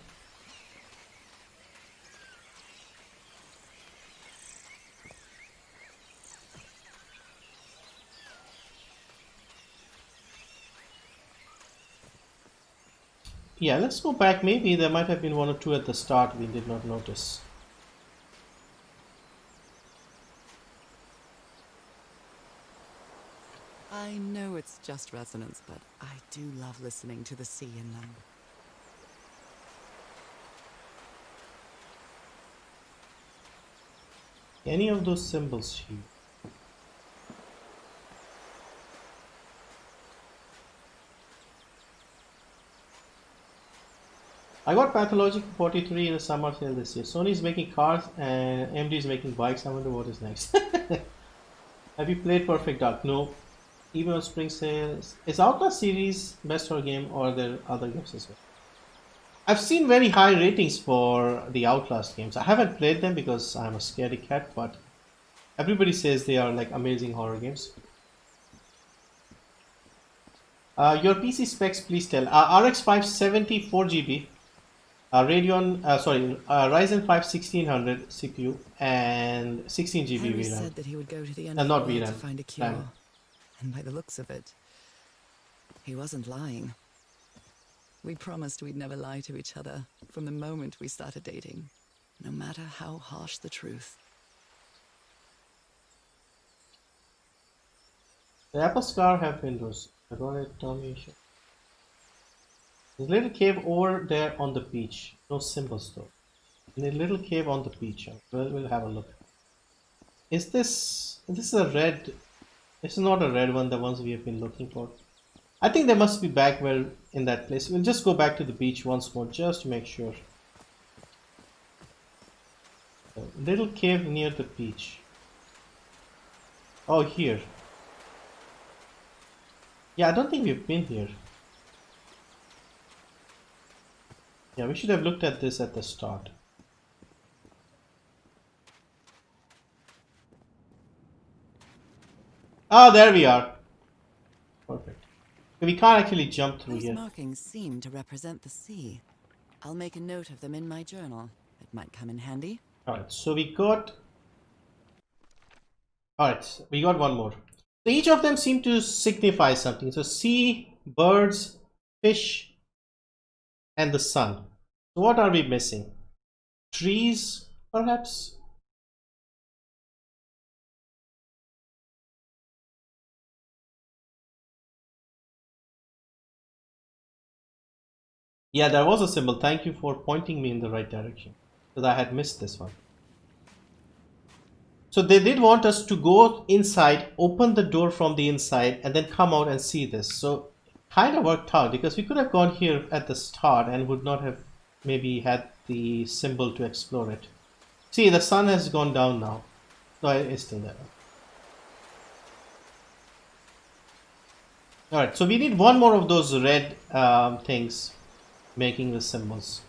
Yeah, let's go back. Maybe there might have been 1 or 2 at the start we did not notice. I know it's just resonance, but I do love listening to the sea in them. Any of those symbols here? I got Pathologic 43 in the summer sale this year. Sony is making cars and AMD is making bikes. I wonder what is next. Have you played Perfect Dark? No. Even on spring sales. Is Outlast series best horror game or are there other games as well? I've seen very high ratings for the Outlast games. I haven't played them because I'm a scaredy cat, but everybody says they are like amazing horror games. Your PC specs, please tell. RX 570 4GB, Ryzen 5 1600 CPU, and 16GB Henry VRAM. said that he would go to the end Not of the world to VRAM, find a cure. RAM. And by the looks of it, he wasn't lying. We promised we'd never lie to each other from the moment we started dating, no matter how harsh the truth. The Apple Scar have windows. I got it, Tommy. There's a little cave over there on the beach. No symbols though. In a little cave on the beach. We'll have a look. Is this a red? It's not a red one, the ones we have been looking for. I think they must be back where in that place. We'll just go back to the beach once more just to make sure. A little cave near the beach. Oh, here. Yeah, I don't think we've been here. Yeah, we should have looked at this at the start. Ah, there we are. Perfect. We can't actually jump through Those here. markings seem to represent the sea. I'll make a note of them in my journal. It might come in handy. Alright, so we got... Alright, we got one more. So each of them seem to signify something. So sea, birds, fish, and the sun. So what are we missing? Trees, perhaps? Yeah, there was a symbol. Thank you for pointing me in the right direction. Because I had missed this one. So they did want us to go inside, open the door from the inside, and then come out and see this. So kind of worked out because we could have gone here at the start and would not have maybe had the symbol to explore it. See, the sun has gone down now. No, it's still there. Alright, so we need one more of those red things making the symbols.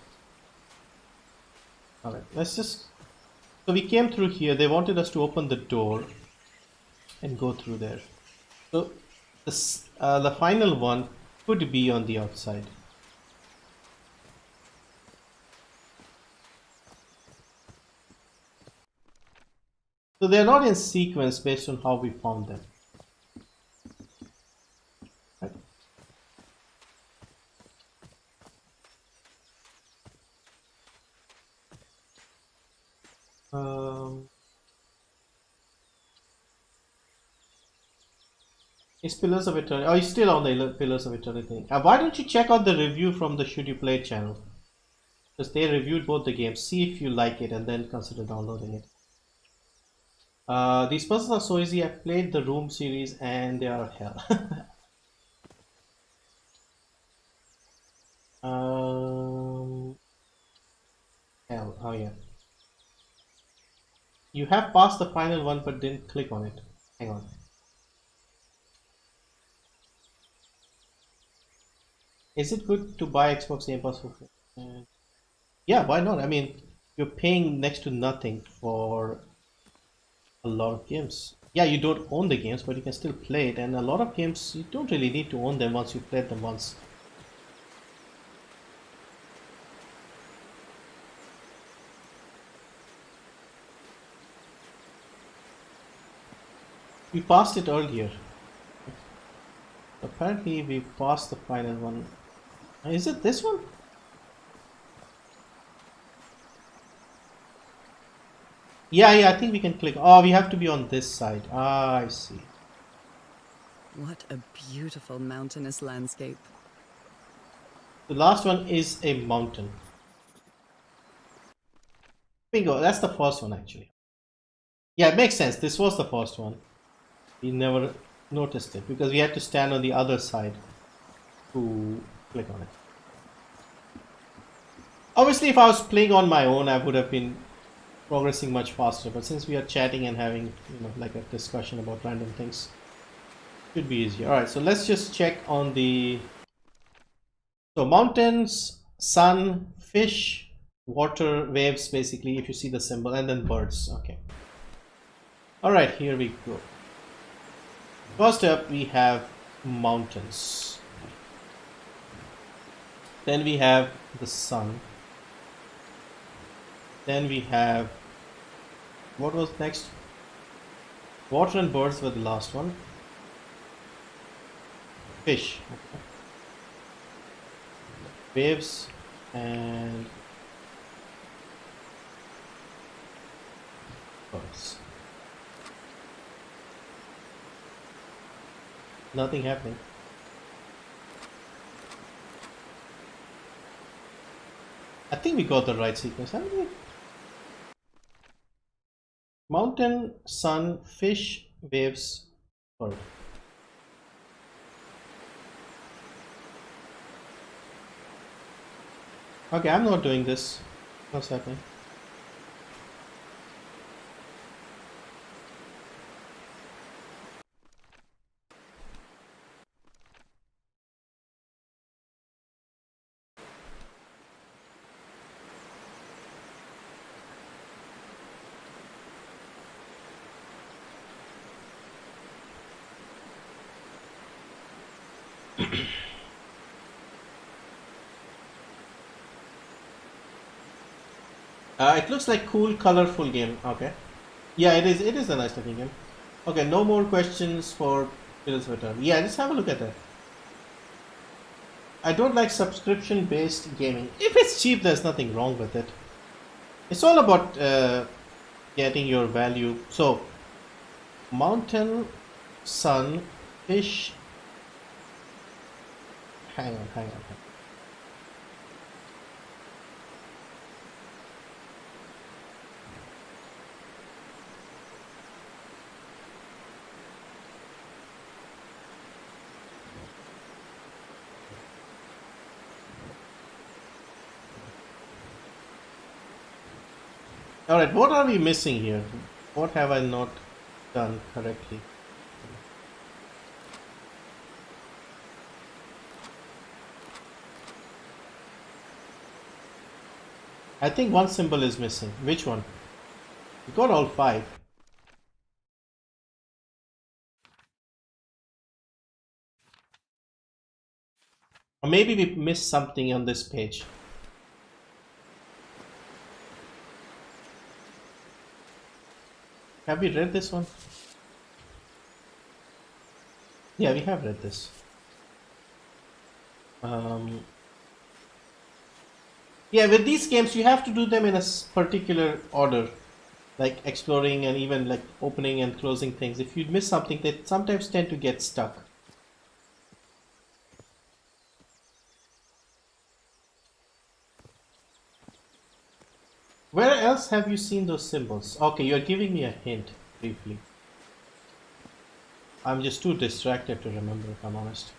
Alright, let's just... So we came through here. They wanted us to open the door and go through there. So this, the final one could be on the outside. So they're not in sequence based on how we found them. Right. It's Pillars of Eternity. Oh, he's still on the Pillars of Eternity. Why don't you check out the review from the Should You Play channel? Because they reviewed both the games. See if you like it and then consider downloading it. These puzzles are so easy. I've played the Room series and they are hell. Hell, oh yeah. You have passed the final one but didn't click on it. Hang on. Is it good to buy Xbox Game Pass for free? Yeah, why not? I mean, you're paying next to nothing for a lot of games. Yeah, you don't own the games, but you can still play it. And a lot of games, you don't really need to own them once you've played them once. We passed it earlier. Apparently, we passed the final one. Is it this one? Yeah, I think we can click. Oh, we have to be on this side. Ah, I see. What a beautiful mountainous landscape. The last one is a mountain. Bingo, that's the first one actually. Yeah, it makes sense. This was the first one. We never noticed it because we had to stand on the other side to click on it. Obviously, if I was playing on my own, I would have been progressing much faster. But since we are chatting and having, you know, like a discussion about random things, it should be easier. All right, so let's just check on the. So mountains, sun, fish, water, waves, basically, if you see the symbol, and then birds. Okay. All right, here we go. First up, we have mountains. Then we have the sun. Then we have, what was next? Water and birds were the last one. Fish. Okay. Waves and birds. Nothing happening. I think we got the right sequence, haven't we? Mountain, sun, fish, waves, bird. Okay, I'm not doing this. What's happening? It looks like cool, colorful game. Okay. Yeah, it is. It is a nice looking game. Okay, no more questions for Phil's return. Yeah, just have a look at that. I don't like subscription-based gaming. If it's cheap, there's nothing wrong with it. It's all about getting your value. So, mountain, sun, fish. Hang on, hang on. Hang on. Alright, what are we missing here? What have I not done correctly? I think one symbol is missing. Which one? We got all 5. Or maybe we missed something on this page. Have we read this one? Yeah, we have read this. Yeah, with these games, you have to do them in a particular order, like exploring and even like opening and closing things. If you miss something, they sometimes tend to get stuck. Where else have you seen those symbols? Okay, you're giving me a hint briefly. I'm just too distracted to remember, if I'm honest.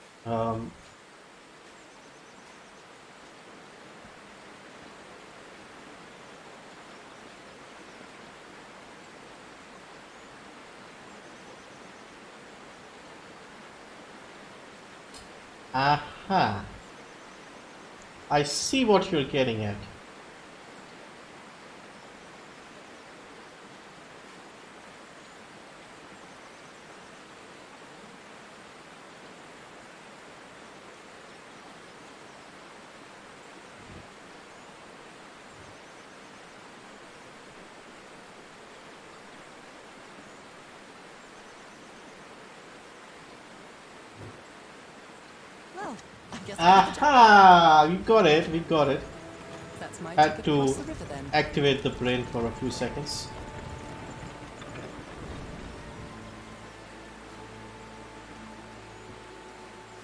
Aha! I see what you're getting at. Well, I guess Aha! We got it, we got it. that's my Had ticket to across the river then. activate the brain for a few seconds.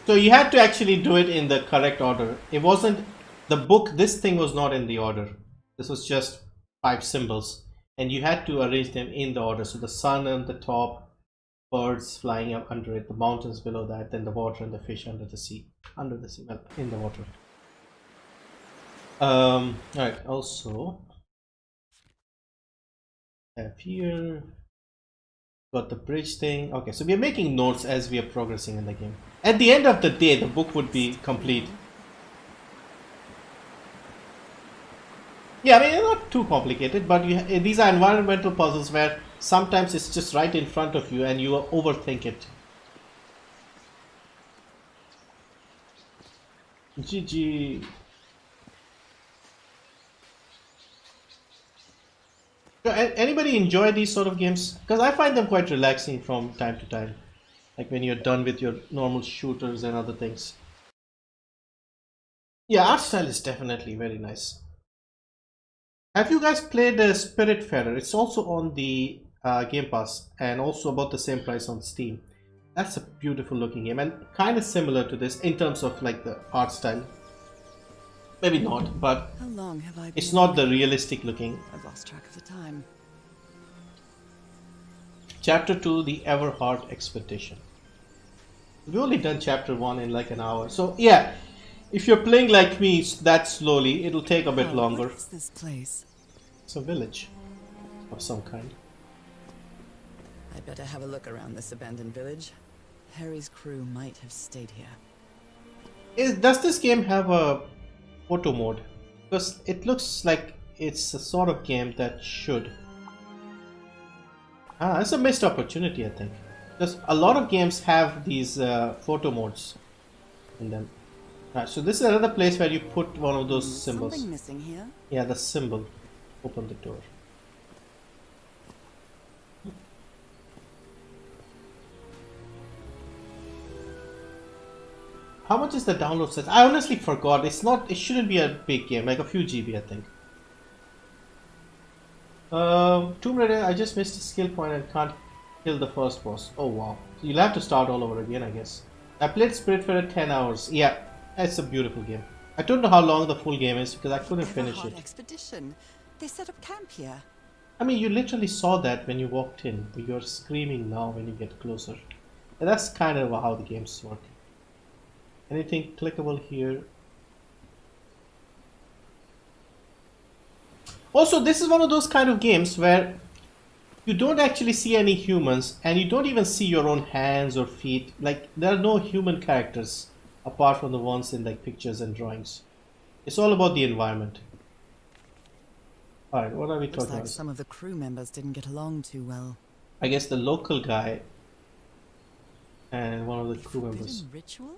So you had to actually do it in the correct order. It wasn't the book, this thing was not in the order. This was just 5 symbols. And you had to arrange them in the order. So the sun on the top, birds flying up under it, the mountains below that, then the water and the fish under the sea. Under the sea, well, in the water. Alright, also have here got the bridge thing. Okay, so we are making notes as we are progressing in the game. At the end of the day, the book would be complete. Yeah, I mean, it's not too complicated, but these are environmental puzzles where sometimes it's just right in front of you and you overthink it. GG. So, anybody enjoy these sort of games? Because I find them quite relaxing from time to time. Like when you're done with your normal shooters and other things. Yeah, art style is definitely very nice. Have you guys played Spiritfarer? It's also on the Game Pass and also about the same price on Steam. That's a beautiful looking game and kind of similar to this in terms of like the art style. Maybe not, but How long have I been it's not the awake? realistic looking. I've lost track of the time. Chapter 2, The Everhard Expedition. We've only done chapter 1 in like an hour. So yeah, if you're playing like me that slowly, it'll take a bit Oh, longer. what is this place? It's a village of some kind. I'd better have a look around this abandoned village. Harry's crew might have stayed here. Does this game have a photo mode? Because it looks like it's a sort of game that should. It's a missed opportunity, I think. Because a lot of games have these photo modes in them. So this is another place where you put one of those symbols. Something missing here. Yeah, the symbol. Open the door. How much is the download size? I honestly forgot. It's not. It shouldn't be a big game, like a few GB, I think. Tomb Raider. I just missed a skill point and can't kill the first boss. Oh wow. So you'll have to start all over again, I guess. I played Spiritfarer 10 hours. Yeah, it's a beautiful game. I don't know how long the full game is because I couldn't finish it. Expedition. They set up camp here. I mean, you literally saw that when you walked in. But you're screaming now when you get closer. And that's kind of how the games work. Anything clickable here? Also, this is one of those kind of games where you don't actually see any humans and you don't even see your own hands or feet. Like, there are no human characters apart from the ones in like pictures and drawings. It's all about the environment. Alright, what are we Looks talking like about? some of the crew members didn't get along too well. I guess the local guy and one of the crew members. Forbidden ritual?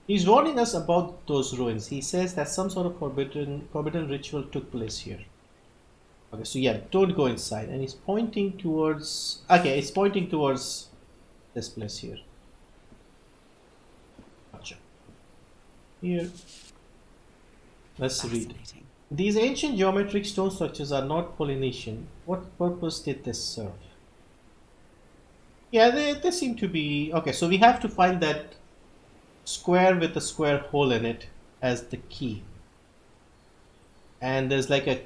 He's warning us about those ruins. He says that some sort of forbidden ritual took place here. Okay, so yeah, don't go inside. And he's pointing towards... Okay, he's pointing towards this place here. Gotcha. Here. Let's read. These ancient geometric stone structures are not Polynesian. What purpose did they serve? Yeah, they seem to be... Okay, so we have to find that square with a square hole in it as the key. And there's like a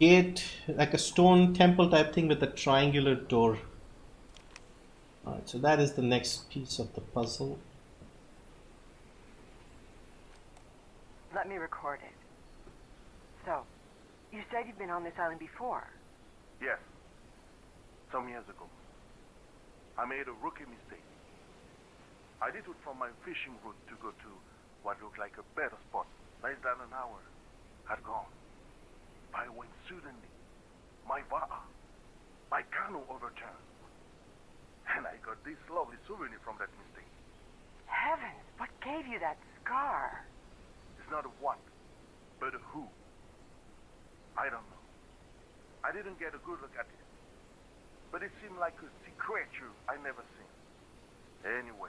gate, like a stone temple type thing with a triangular door. Alright, so that is the next piece of the puzzle. Let me record it. So, you said you've been on this island before. Yes. Some years ago. I made a rookie mistake. I did it from my fishing route to go to what looked like a better spot. Less than an hour had gone. By when suddenly, my va'a, my canoe overturned. And I got this lovely souvenir from that mistake. Heavens, what gave you that scar? It's not a what, but a who. I don't know. I didn't get a good look at it. But it seemed like a sea creature I never seen. Anyway,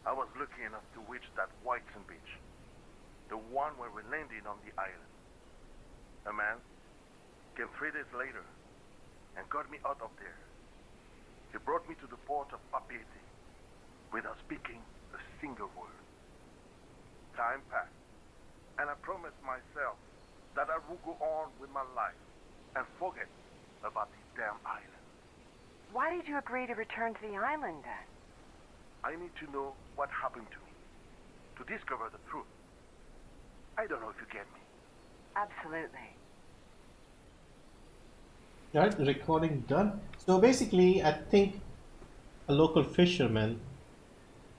I was lucky enough to reach that white sand beach. The one where we landed on the island. A man came 3 days later and got me out of there. He brought me to the port of Papeete without speaking a single word. Time passed, and I promised myself that I would go on with my life and forget about this damn island. Why did you agree to return to the island then? I need to know what happened to me, to discover the truth. I don't know if you get me. Absolutely. Alright, the recording done. So basically, I think a local fisherman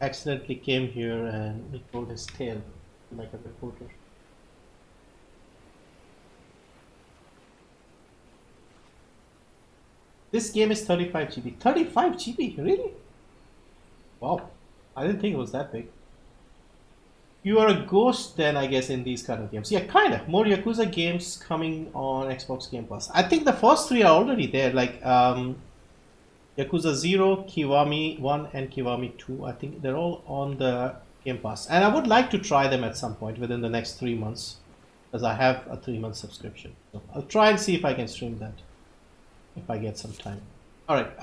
accidentally came here and he told his tale like a reporter. This game is 35 GB. 35 GB? Really? Wow. I didn't think it was that big. You are a ghost then, I guess, in these kind of games. Yeah, kinda. More Yakuza games coming on Xbox Game Pass. I think the first three are already there, like Yakuza 0, Kiwami 1 and Kiwami 2. I think they're all on the Game Pass. And I would like to try them at some point within the next 3 months. Because I have a 3-month subscription. So I'll try and see if I can stream that. If I get some time. Alright,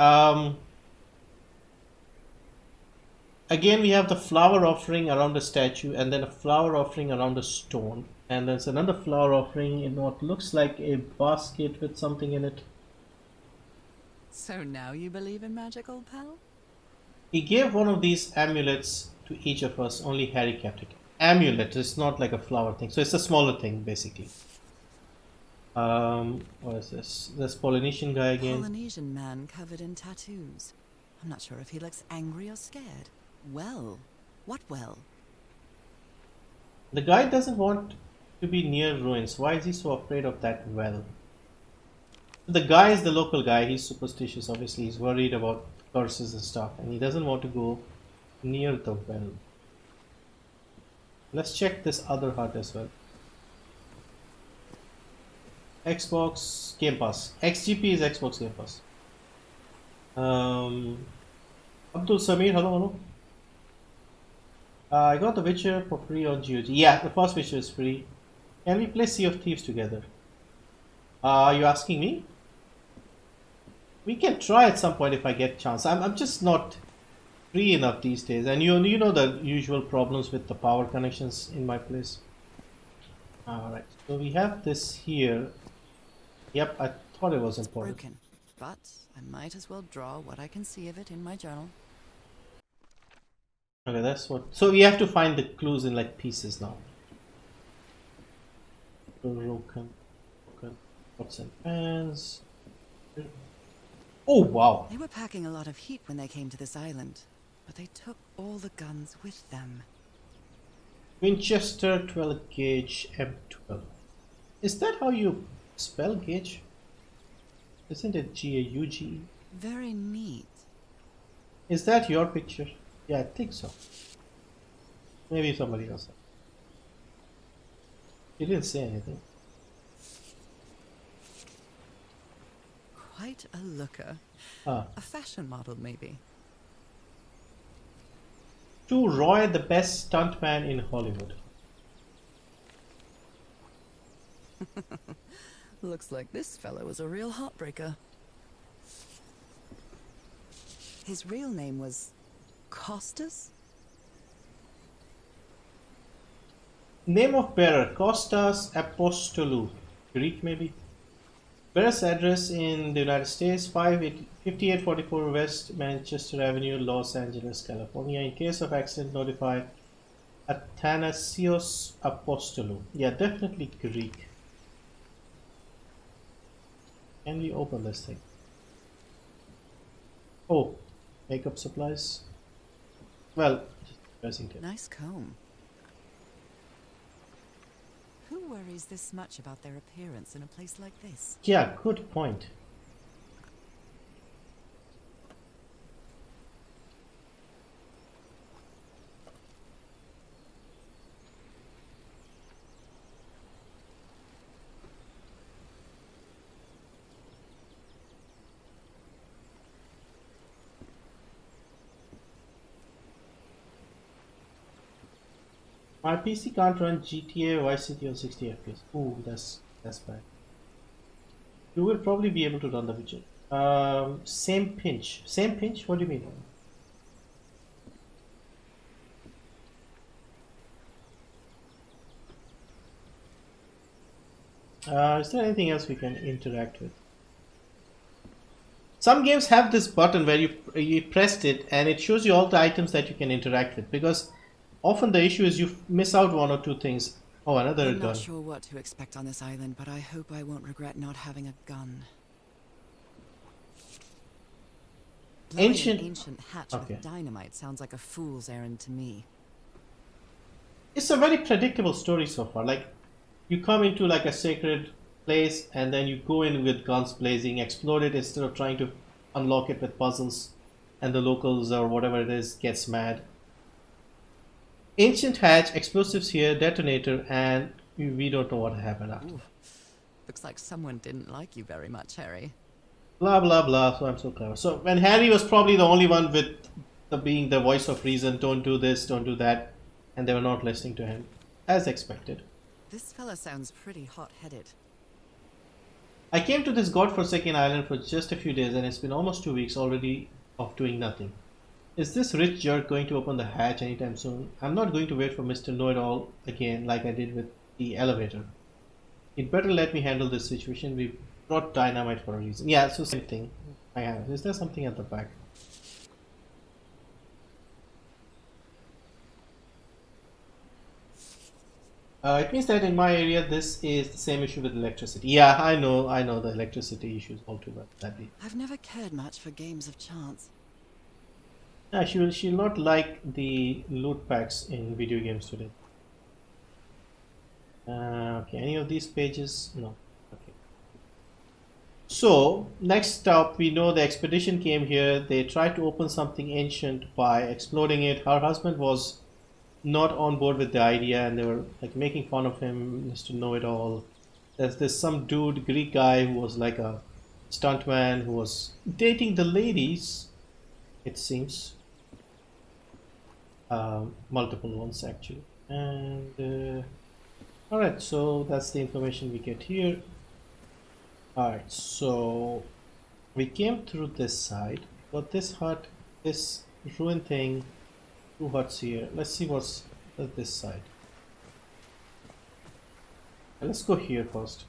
again, we have the flower offering around the statue, and then a flower offering around the stone. And there's another flower offering in what looks like a basket with something in it. So now you believe in magic, old pal? He gave one of these amulets to each of us, only Harry kept it. Amulet, it's not like a flower thing, so it's a smaller thing, basically. What is this? This Polynesian guy again. Polynesian man covered in tattoos. I'm not sure if he looks angry or scared. Well, what well? The guy doesn't want to be near ruins. Why is he so afraid of that well? The guy is the local guy. He's superstitious, obviously. He's worried about curses and stuff, and he doesn't want to go near the well. Let's check this other hut as well. Xbox Game Pass. XGP is Xbox Game Pass. Abdul Samir, hello. I got The Witcher for free on GOG. Yeah, the first Witcher is free. Can we play Sea of Thieves together? Are you asking me? We can try at some point if I get a chance. I'm just not free enough these days. And you know the usual problems with the power connections in my place. Alright, so we have this here. Yep, I thought it was important. Broken, but I might as well draw what I can see of it in my journal. Okay, that's what. So we have to find the clues in like pieces now. Broken. Pots and pans. Oh wow! They were packing a lot of heat when they came to this island, but they took all the guns with them. Winchester 12 gauge M12. Is that how you spell gauge? Isn't it G-A-U-G-E? Very neat. Is that your picture? Yeah, I think so. Maybe somebody else. He didn't say anything. Quite a looker. Ah. A fashion model, maybe. To Roy, the best stuntman in Hollywood. Looks like this fellow was a real heartbreaker. His real name was Costas? Name of bearer, Kostas Apostolou. Greek maybe? Bearer's address in the United States, 5844 West Manchester Avenue, Los Angeles, California. In case of accident, notify Athanasios Apostolou. Yeah, definitely Greek. Can we open this thing? Oh, makeup supplies. Well, just dressing kit. Nice comb. Who worries this much about their appearance in a place like this? Yeah, good point. My PC can't run GTA Vice City on 60 FPS. Ooh, that's bad. You will probably be able to run the Witcher. Same pinch. Same pinch? What do you mean? Is there anything else we can interact with? Some games have this button where you pressed it and it shows you all the items that you can interact with, because often the issue is you miss out one or two things. Oh, another I'm gun. not sure what to expect on this island, but I hope I won't regret not having a gun. Blowing an Ancient. ancient hatch Okay. with dynamite sounds like a fool's errand to me. It's a very predictable story so far. Like, you come into like a sacred place and then you go in with guns blazing, explode it instead of trying to unlock it with puzzles, and the locals or whatever it is gets mad. Ancient hatch, explosives here, detonator, and we don't know what happened after Ooh, that. looks like someone didn't like you very much, Harry. Blah blah blah. So I'm so clever. So when Harry was probably the only one with the being the voice of reason, don't do this, don't do that, and they were not listening to him, as expected. This fella sounds pretty hot-headed. I came to this godforsaken island for just a few days, and it's been almost 2 weeks already of doing nothing. Is this rich jerk going to open the hatch anytime soon? I'm not going to wait for Mr. Know-It-All again like I did with the elevator. He'd better let me handle this situation. We brought dynamite for a reason. Yeah, so same thing. I have. Is there something at the back? It means that in my area, this is the same issue with electricity. Yeah, I know the electricity issues all too well. Sadly. I've never cared much for games of chance. Yeah, she'll not like the loot packs in video games today. Okay, any of these pages? No. Okay. So next up, we know the expedition came here. They tried to open something ancient by exploding it. Her husband was not on board with the idea, and they were like making fun of him, Mr. Know-It-All. There's this some dude, Greek guy, who was like a stuntman who was dating the ladies, it seems. Multiple ones actually. And alright, so that's the information we get here. Alright, so we came through this side, got this hut, this ruin thing, two huts here. Let's see what's at this side. Let's go here first.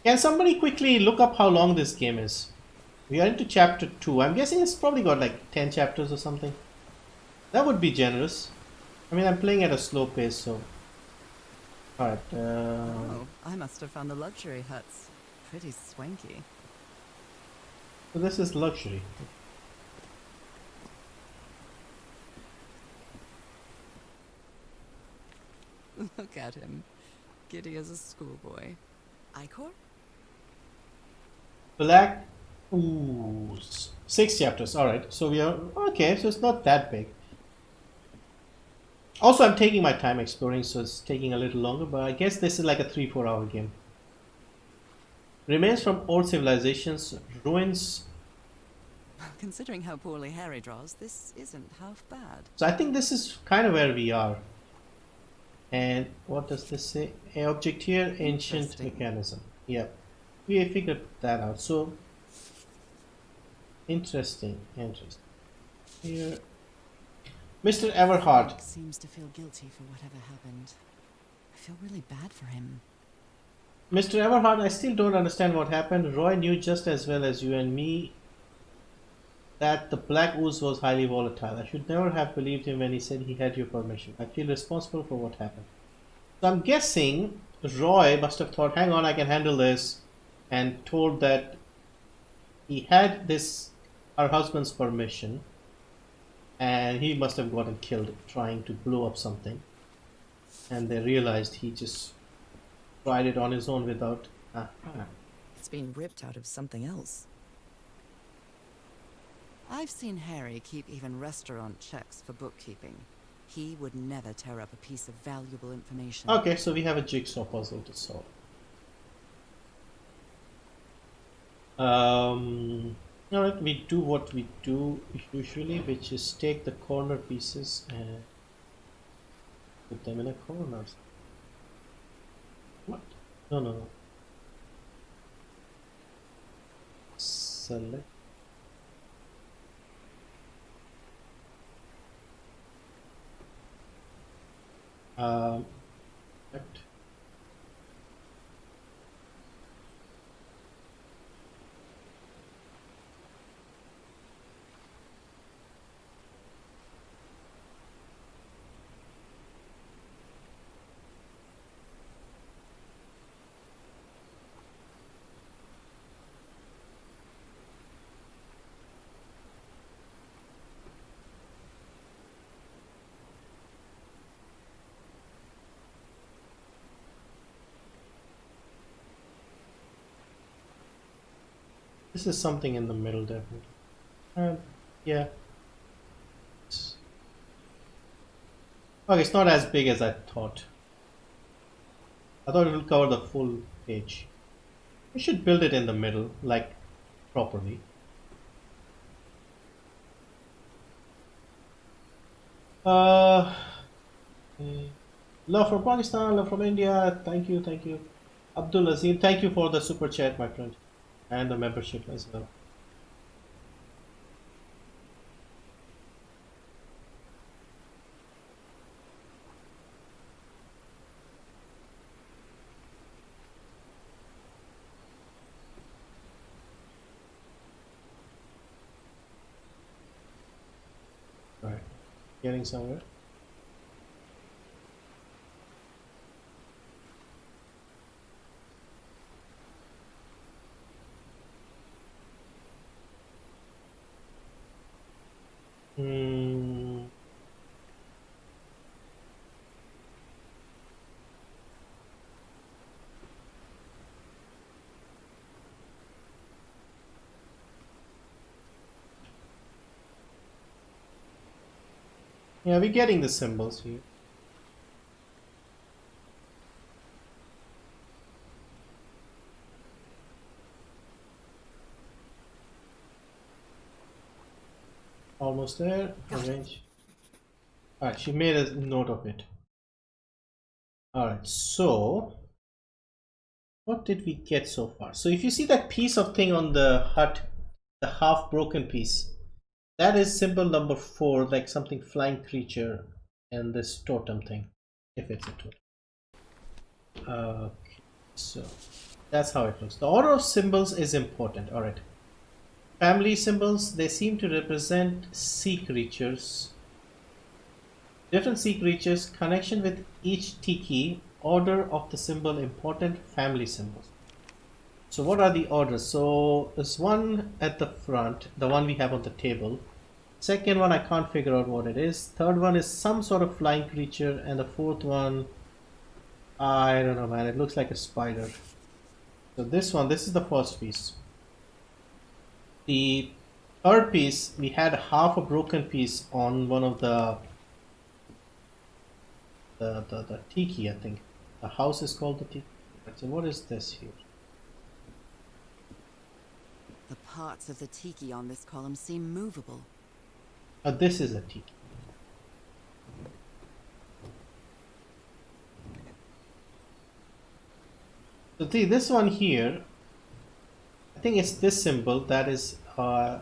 Can somebody quickly look up how long this game is? We are into chapter 2. I'm guessing it's probably got like 10 chapters or something. That would be generous. I mean, I'm playing at a slow pace, so... Alright, Oh, I must have found the luxury huts. Pretty swanky. so this is luxury. Look at him. Giddy as a schoolboy. Icor? Black... Ooh, 6 chapters, alright. So we are... Okay, so it's not that big. Also, I'm taking my time exploring, so it's taking a little longer, but I guess this is like a 3-4 hour game. Remains from old civilizations, ruins. Considering how poorly Harry draws, this isn't half bad. So I think this is kind of where we are. And what does this say? A object here, ancient Interesting. mechanism. Yep. We figured that out. So interesting. Here. Mr. Everhart. Frank seems to feel guilty for whatever happened. I feel really bad for him. Mr. Everhart, I still don't understand what happened. Roy knew just as well as you and me that the black ooze was highly volatile. I should never have believed him when he said he had your permission. I feel responsible for what happened. So I'm guessing Roy must have thought, hang on, I can handle this, and told that he had this, her husband's permission, and he must have gotten killed trying to blow up something. And they realized he just tried it on his own without... It's been ripped out of something else. I've seen Harry keep even restaurant checks for bookkeeping. He would never tear up a piece of valuable information. Okay, so we have a jigsaw puzzle to solve. Alright, we do what we do usually, which is take the corner pieces and put them in a corner. What? No. Select. Select. This is something in the middle, definitely. Yeah. Okay, it's not as big as I thought. I thought it will cover the full page. We should build it in the middle, like properly. Uh, love from Pakistan, love from India. Thank you, thank you. Abdul Azim, thank you for the super chat, my friend, and the membership as well. Right, getting somewhere. Hmm. Yeah, we're getting the symbols here. Almost there. Arrange. Alright, she made a note of it. Alright, so what did we get so far? So if you see that piece of thing on the hut, the half broken piece, that is symbol number 4, like something flying creature and this totem thing, if it's a totem. Okay, so that's how it looks. The order of symbols is important. Alright. Family symbols, they seem to represent sea creatures. Different sea creatures, connection with each tiki, order of the symbol important, family symbols. So what are the orders? So there's one at the front, the one we have on the table. Second one, I can't figure out what it is. Third one is some sort of flying creature. And the fourth one, I don't know, man. It looks like a spider. So this one, this is the first piece. The third piece, we had half a broken piece on one of the tiki, I think. The house is called the tiki. So what is this here? The parts of the tiki on this column seem movable. This is a tiki. So see, this one here, I think it's this symbol that is I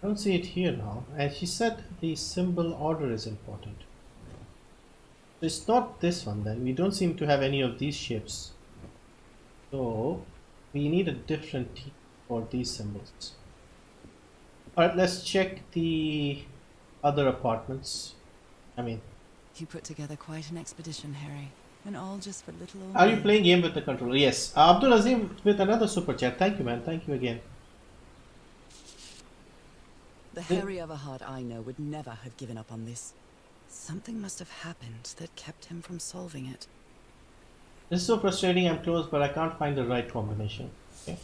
don't see it here now. And she said the symbol order is important. So it's not this one then. We don't seem to have any of these shapes. So we need a different T for these symbols. Alright, let's check the other apartments. You put together quite an expedition, Harry. And all just for little old Are you me. playing game with the controller? Yes. Abdul Azim with another super chat. Thank you, man. Thank you again. The Harry Everhard I know would never have given up on this. Something must have happened that kept him from solving it. This is so frustrating. I'm close, but I can't find the right combination. Okay.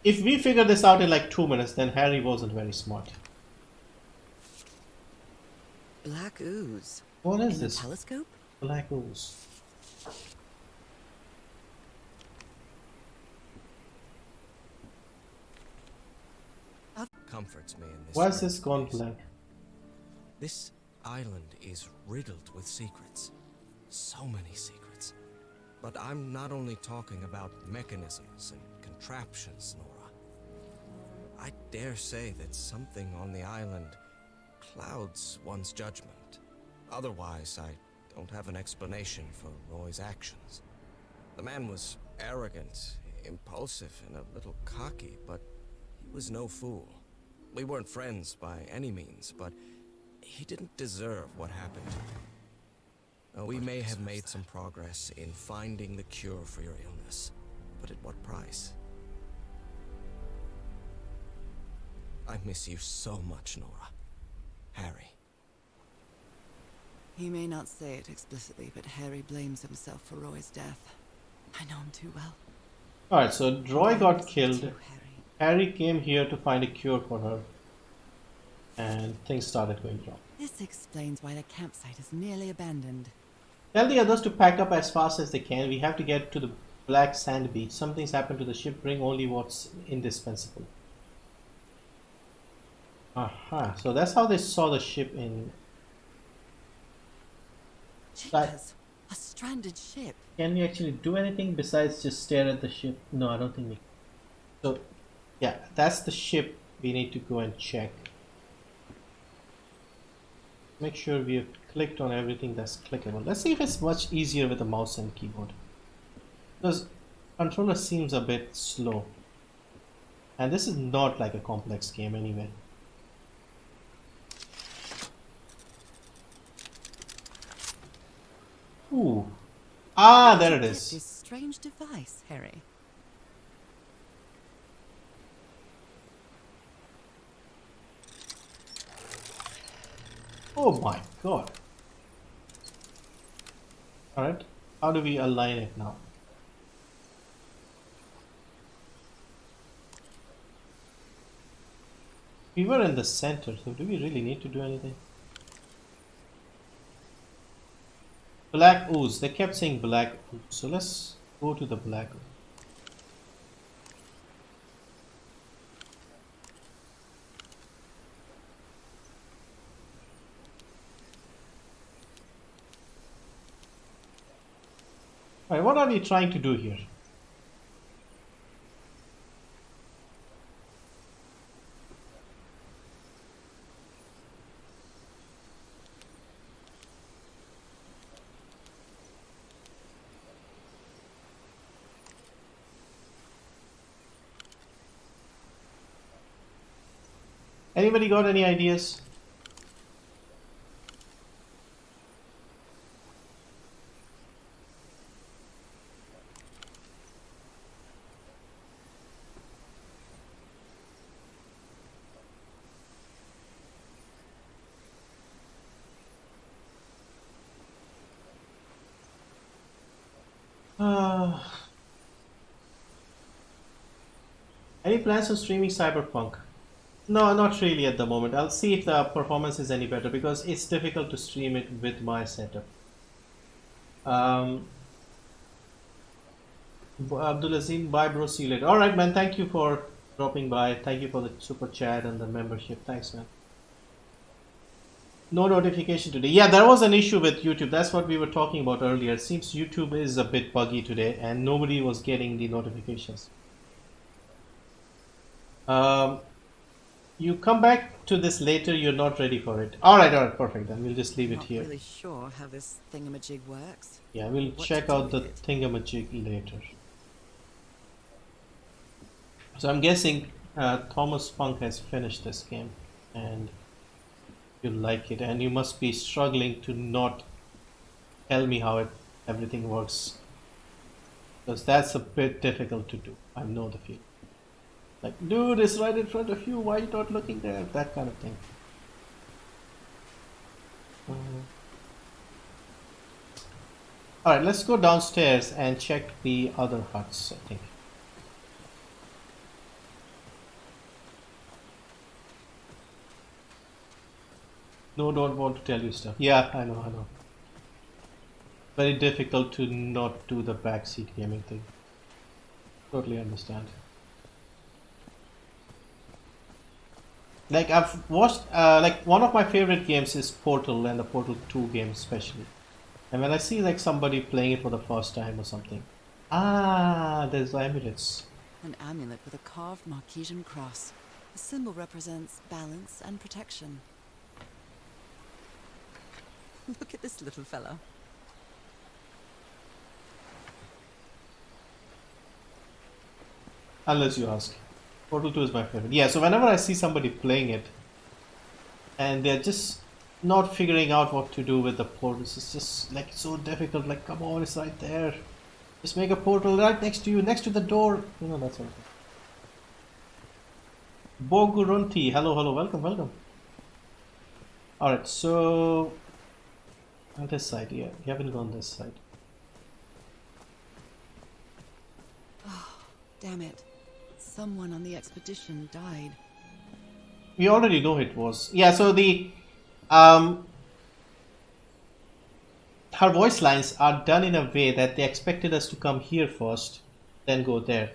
If we figure this out in like 2 minutes, then Harry wasn't very smart. Black ooze. What is In this? The telescope? Black ooze. Comforts me in this. Why is this gone blank? This island is riddled with secrets. So many secrets. But I'm not only talking about mechanisms and contraptions, Nora. I dare say that something on the island clouds one's judgment. Otherwise, I don't have an explanation for Roy's actions. The man was arrogant, impulsive, and a little cocky, but he was no fool. We weren't friends by any means, but he didn't deserve what happened to him. We may have made some progress in finding the cure for your illness, but at what price? I miss you so much, Nora. Harry. He may not say it explicitly, but Harry blames himself for Roy's death. I know him too well. Alright, so Roy got Too, killed. Harry. Harry came here to find a cure for her. And things started going wrong. This explains why the campsite is nearly abandoned. Tell the others to pack up as fast as they can. We have to get to the black sand beach. Something's happened to the ship. Bring only what's indispensable. Aha, so that's how they saw the ship in... Jeepers, a stranded ship. Can we actually do anything besides just stare at the ship? No, I don't think we can. So, yeah, that's the ship. We need to go and check. Make sure we have clicked on everything that's clickable. Let's see if it's much easier with a mouse and keyboard. Because controller seems a bit slow. And this is not like a complex game anyway. Ooh. Ah, there it is. This strange device, Harry. Oh my god. Alright, how do we align it now? We were in the center, so do we really need to do anything? Black ooze, they kept saying black ooze, so let's go to the black ooze. Alright, what are we trying to do here? Anybody got any ideas? Any plans on streaming Cyberpunk? No, not really at the moment. I'll see if the performance is any better because it's difficult to stream it with my setup. Abdulazim, bye bro, see you later. Alright man, thank you for dropping by. Thank you for the super chat and the membership. Thanks man. No notification today. Yeah, there was an issue with YouTube. That's what we were talking about earlier. It seems YouTube is a bit buggy today and nobody was getting the notifications. You come back to this later, you're not ready for it. Alright, perfect. Then we'll just leave it here. Not really sure how this thingamajig works. Yeah, we'll check out the thingamajig later. So I'm guessing Thomas Funk has finished this game and you like it, and you must be struggling to not tell me how everything works, because that's a bit difficult to do. I know the feeling. Like, dude, it's right in front of you, why are you not looking there? That kind of thing. Alright, let's go downstairs and check the other huts, I think. No, don't want to tell you stuff. Yeah, I know. Very difficult to not do the backseat gaming thing. Totally understand. Like, I've watched, like, one of my favorite games is Portal, and the Portal 2 game especially. And when I see, like, somebody playing it for the first time or something. Ah, there's amulets. An amulet with a carved Marquesian cross. The symbol represents balance and protection. Look at this little fella. Unless you ask. Portal 2 is my favorite. Yeah, so whenever I see somebody playing it and they're just not figuring out what to do with the portals, it's just like so difficult. Like, come on, it's right there. Just make a portal right next to you, next to the door. You know, that sort of thing. Bogurunti, hello, welcome. Alright, so This side, yeah. You haven't gone this side. Damn it. Someone on the expedition died. We already know it was. Yeah, so the her voice lines are done in a way that they expected us to come here first, then go there.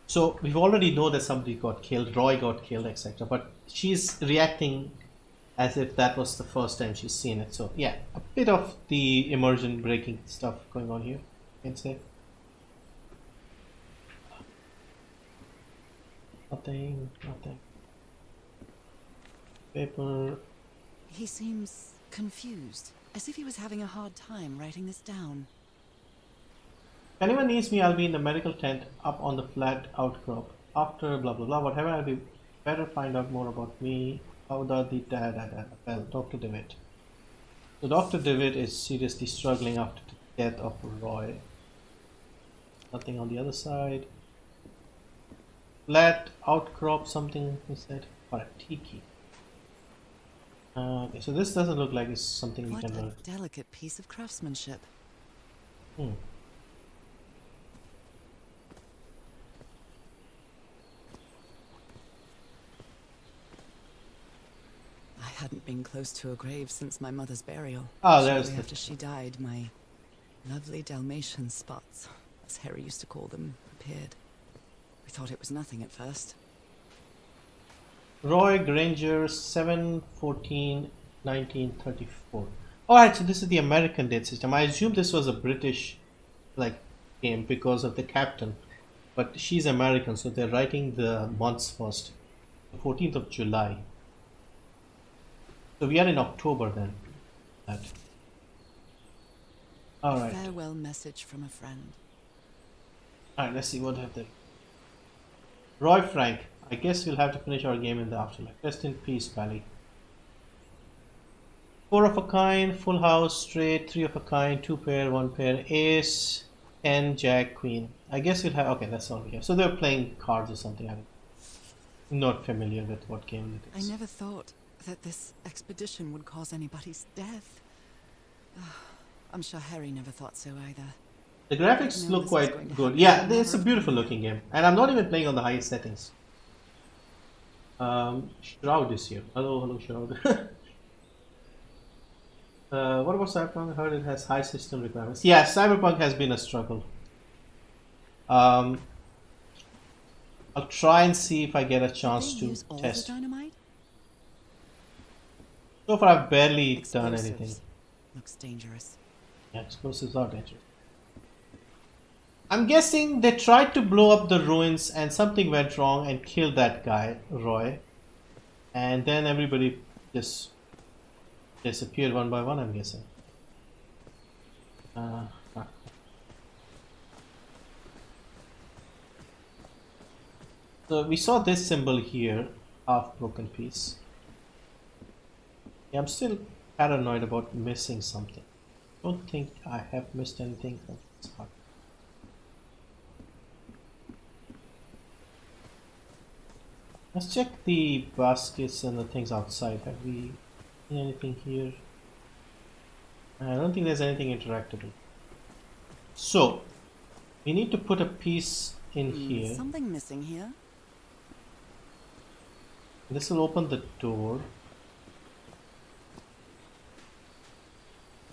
So we already know that somebody got killed, Roy got killed, etc. But she's reacting as if that was the first time she's seen it. So yeah, a bit of the immersion breaking stuff going on here, I can say. Nothing. Paper. He seems confused, as if he was having a hard time writing this down. If anyone needs me, I'll be in the medical tent up on the flat outcrop. After blah blah blah, whatever, I'll be better find out more about me. How does the well, Dr. Dewitt. So Dr. Dewitt is seriously struggling after the death of Roy. Nothing on the other side. Flat outcrop, something he said. Or a tiki. Okay, so this doesn't look like it's something we What can a learn. delicate piece of craftsmanship. Hmm. I hadn't been close to a grave since my mother's burial. Ah, there's Shortly the... after she died, my lovely Dalmatian spots, as Harry used to call them, appeared. We thought it was nothing at first. Roy Granger, 7/14/1934. Alright, so this is the American date system. I assume this was a British game because of the captain. But she's American, so they're writing the months first. The 14th of July. So we are in October then. Alright. Farewell message from a friend. Alright, let's see what have they. Roy Frank. I guess we'll have to finish our game in the afterlife. Rest in peace, Pally. 4 of a kind, full house, straight, 3 of a kind, 2 pair, 1 pair, ace, 10, jack, queen. I guess we'll have... Okay, that's all we have. So they're playing cards or something. I'm not familiar with what game it is. I never thought that this expedition would cause anybody's death. I'm sure Harry never thought so either. The graphics look quite good. Yeah, it's a beautiful looking game. And I'm not even playing on the highest settings. Shroud is here. Hello, Shroud. What about Cyberpunk? I heard it has high system requirements. Yeah, Cyberpunk has been a struggle. I'll try and see if I get a chance to test. Dynamite? So far, I've barely done anything. Looks dangerous. Yeah, explosives are dangerous. I'm guessing they tried to blow up the ruins and something went wrong and killed that guy, Roy. And then everybody just disappeared one by one, I'm guessing. So we saw this symbol here, half broken piece. Yeah, I'm still paranoid about missing something. Don't think I have missed anything from this part. Let's check the baskets and the things outside. Have we seen anything here? I don't think there's anything interactable. So, we need to put a piece in here. Something missing here. This will open the door.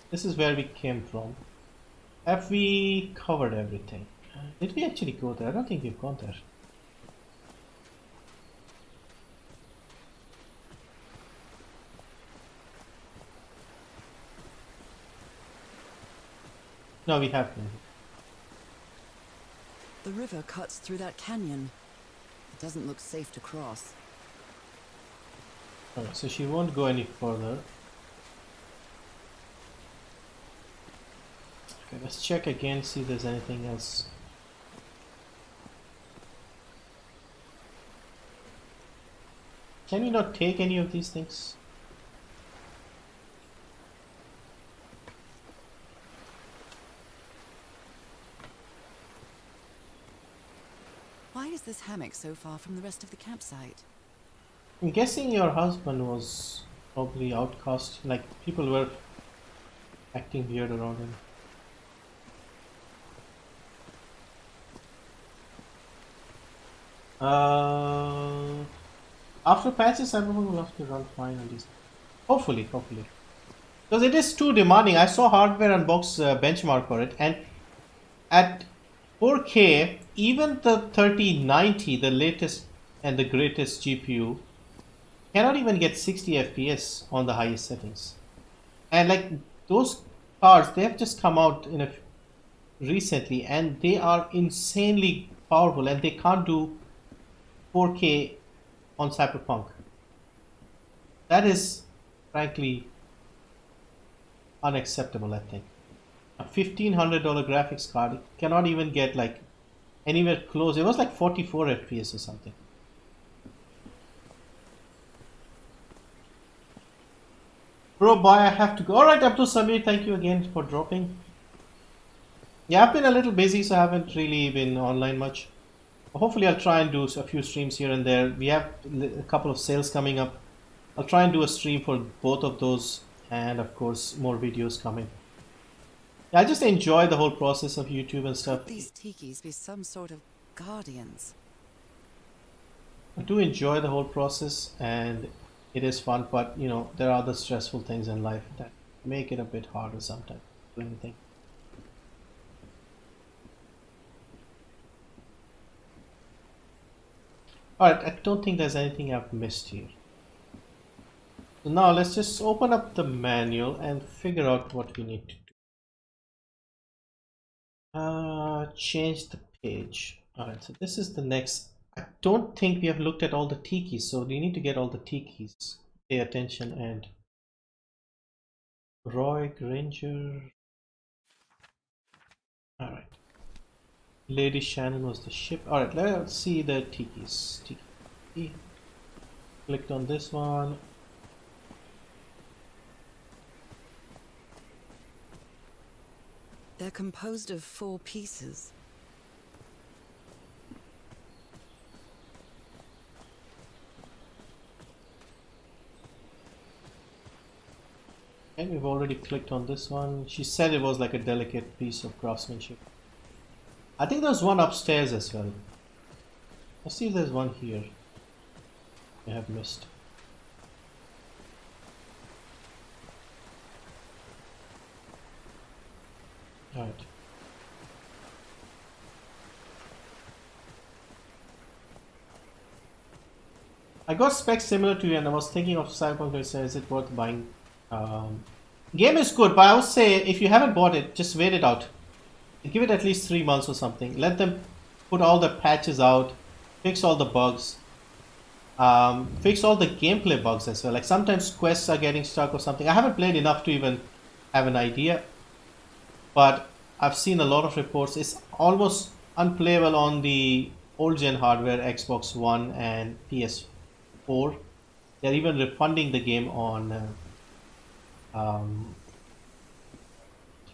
This is where we came from. Have we covered everything? Did we actually go there? I don't think we've gone there. No, we haven't. The river cuts through that canyon. It doesn't look safe to cross. Alright, so she won't go any further. Okay, let's check again, see if there's anything else. Can we not take any of these things? Why is this hammock so far from the rest of the campsite? I'm guessing your husband was probably outcast, like people were acting weird around him. After patches, Cyberpunk will have to run fine at least. Hopefully. Because it is too demanding. I saw Hardware Unbox benchmark for it, and at 4K, even the 3090, the latest and the greatest GPU, cannot even get 60 FPS on the highest settings. And like those cards, they have just come out recently, and they are insanely powerful, and they can't do 4K on Cyberpunk. That is frankly unacceptable, I think. A $1,500 graphics card, it cannot even get like anywhere close. It was like 44 FPS or something. Bro, bye, I have to go. Alright, Abdul Samir, thank you again for dropping. Yeah, I've been a little busy, so I haven't really been online much. Hopefully I'll try and do a few streams here and there. We have a couple of sales coming up. I'll try and do a stream for both of those, and of course more videos coming. Yeah, I just enjoy the whole process of YouTube and stuff. Could these tikis be some sort of guardians? I do enjoy the whole process, and it is fun, but you know, there are other stressful things in life that make it a bit harder sometimes to do anything. Alright, I don't think there's anything I've missed here. So now let's just open up the manual and figure out what we need to do. Change the page. Alright, so this is the next. I don't think we have looked at all the tikis, so we need to get all the tikis. Pay attention. And Roy Granger. Alright. Lady Shannon was the ship. Alright, let's see the tikis. Tiki. Clicked on this one. They're composed of 4 pieces. And we've already clicked on this one. She said it was like a delicate piece of craftsmanship. I think there's one upstairs as well. Let's see if there's one here. I have missed. Alright. I got specs similar to you, and I was thinking of Cyberpunk. Is it worth buying? Game is good, but I would say if you haven't bought it, just wait it out. Give it at least 3 months or something. Let them put all the patches out, fix all the bugs, fix all the gameplay bugs as well. Like sometimes quests are getting stuck or something. I haven't played enough to even have an idea, but I've seen a lot of reports. It's almost unplayable on the old gen hardware, Xbox One and PS4. They're even refunding the game on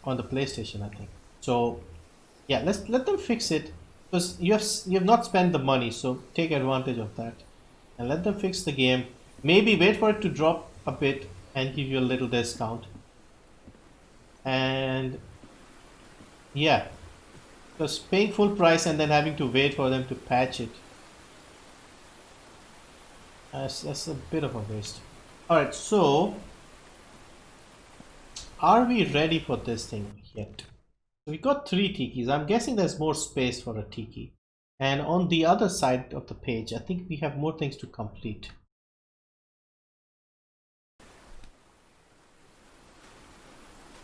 the PlayStation, I think. So yeah, let them fix it, because you have not spent the money, so take advantage of that and let them fix the game. Maybe wait for it to drop a bit and give you a little discount. And yeah, because paying full price and then having to wait for them to patch it, that's a bit of a waste. Alright, so are we ready for this thing yet? So we got 3 tikis. I'm guessing there's more space for a tiki. And on the other side of the page, I think we have more things to complete.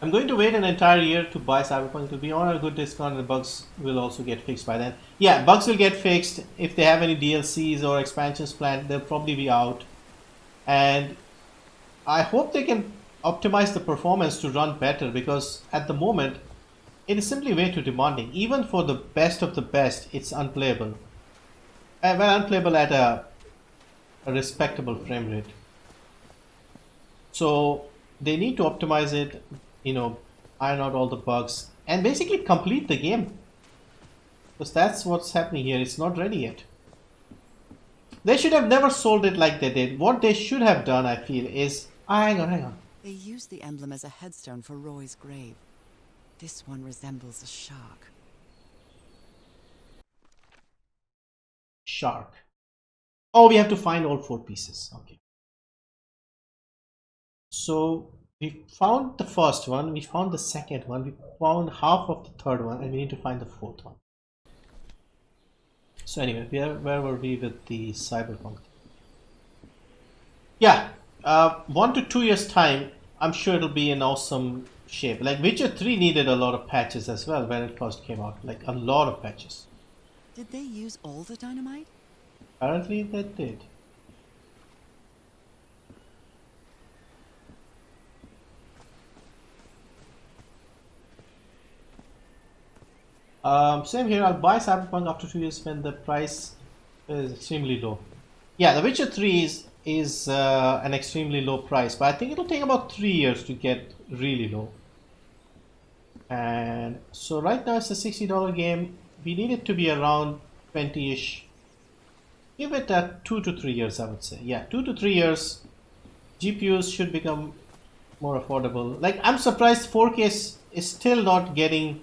I'm going to wait an entire year to buy Cyberpunk. It will be on a good discount, and the bugs will also get fixed by then. Yeah, bugs will get fixed. If they have any DLCs or expansions planned, they'll probably be out. And I hope they can optimize the performance to run better, because at the moment it is simply way too demanding. Even for the best of the best, it's unplayable. Well, unplayable at a respectable frame rate. So they need to optimize it, you know, iron out all the bugs and basically complete the game, because that's what's happening here. It's not ready yet. They should have never sold it like they did. What they should have done, I feel, is hang on. They used the emblem as a headstone for Roy's grave. This one resembles a shark. Shark. Oh, we have to find all 4 pieces. Okay. So we found the first one, we found the second one, we found half of the third one, and we need to find the 4th one. So anyway, where were we with the cyberpunk? Yeah, 1 to 2 years time, I'm sure it'll be in awesome shape. Like Witcher 3 needed a lot of patches as well when it first came out, like a lot of patches. Did they use all the dynamite? Apparently they did. Same here, I'll buy Cyberpunk after 2 years when the price is extremely low. Yeah, The Witcher 3 is an extremely low price, but I think it'll take about 3 years to get really low. And so right now it's a $60 game. We need it to be around 20-ish. Give it 2 to 3 years, I would say. Yeah, 2 to 3 years. GPUs should become more affordable. Like, I'm surprised 4K is still not getting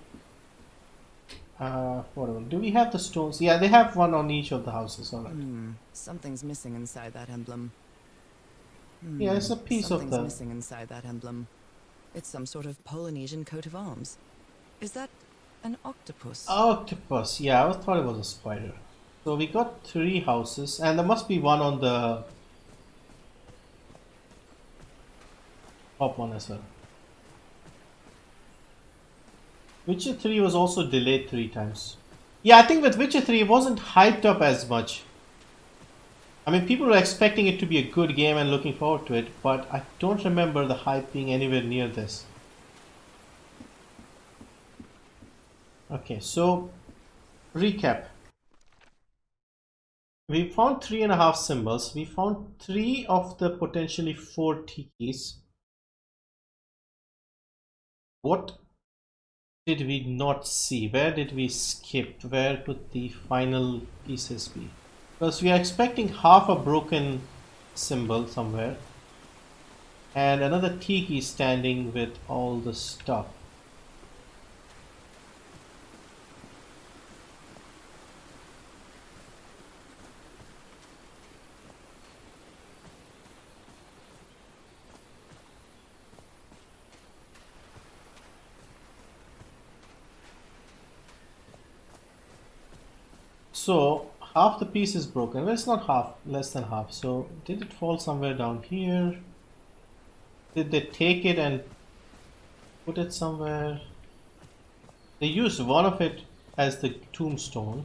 affordable. Do we have the stones? Yeah, they have one on each of the houses. All right. Something's missing inside that emblem. Yeah, it's a piece of Something's missing inside that emblem. It's some sort of Polynesian coat of arms. Is that an octopus? Octopus. Yeah, I thought it was a spider. So we got 3 houses, and there must be one on the top one as well. Witcher 3 was also delayed 3 times. Yeah, I think with Witcher 3 it wasn't hyped up as much. I mean, people were expecting it to be a good game and looking forward to it, but I don't remember the hype being anywhere near this. Okay, so recap. We found 3.5 symbols. We found 3 of the potentially 4 tikis. What did we not see? Where did we skip? Where could the final pieces be? Because we are expecting half a broken symbol somewhere and another tiki standing with all the stuff. So half the piece is broken. Well, it's not half, less than half. So did it fall somewhere down here? Did they take it and put it somewhere? They used one of it as the tombstone.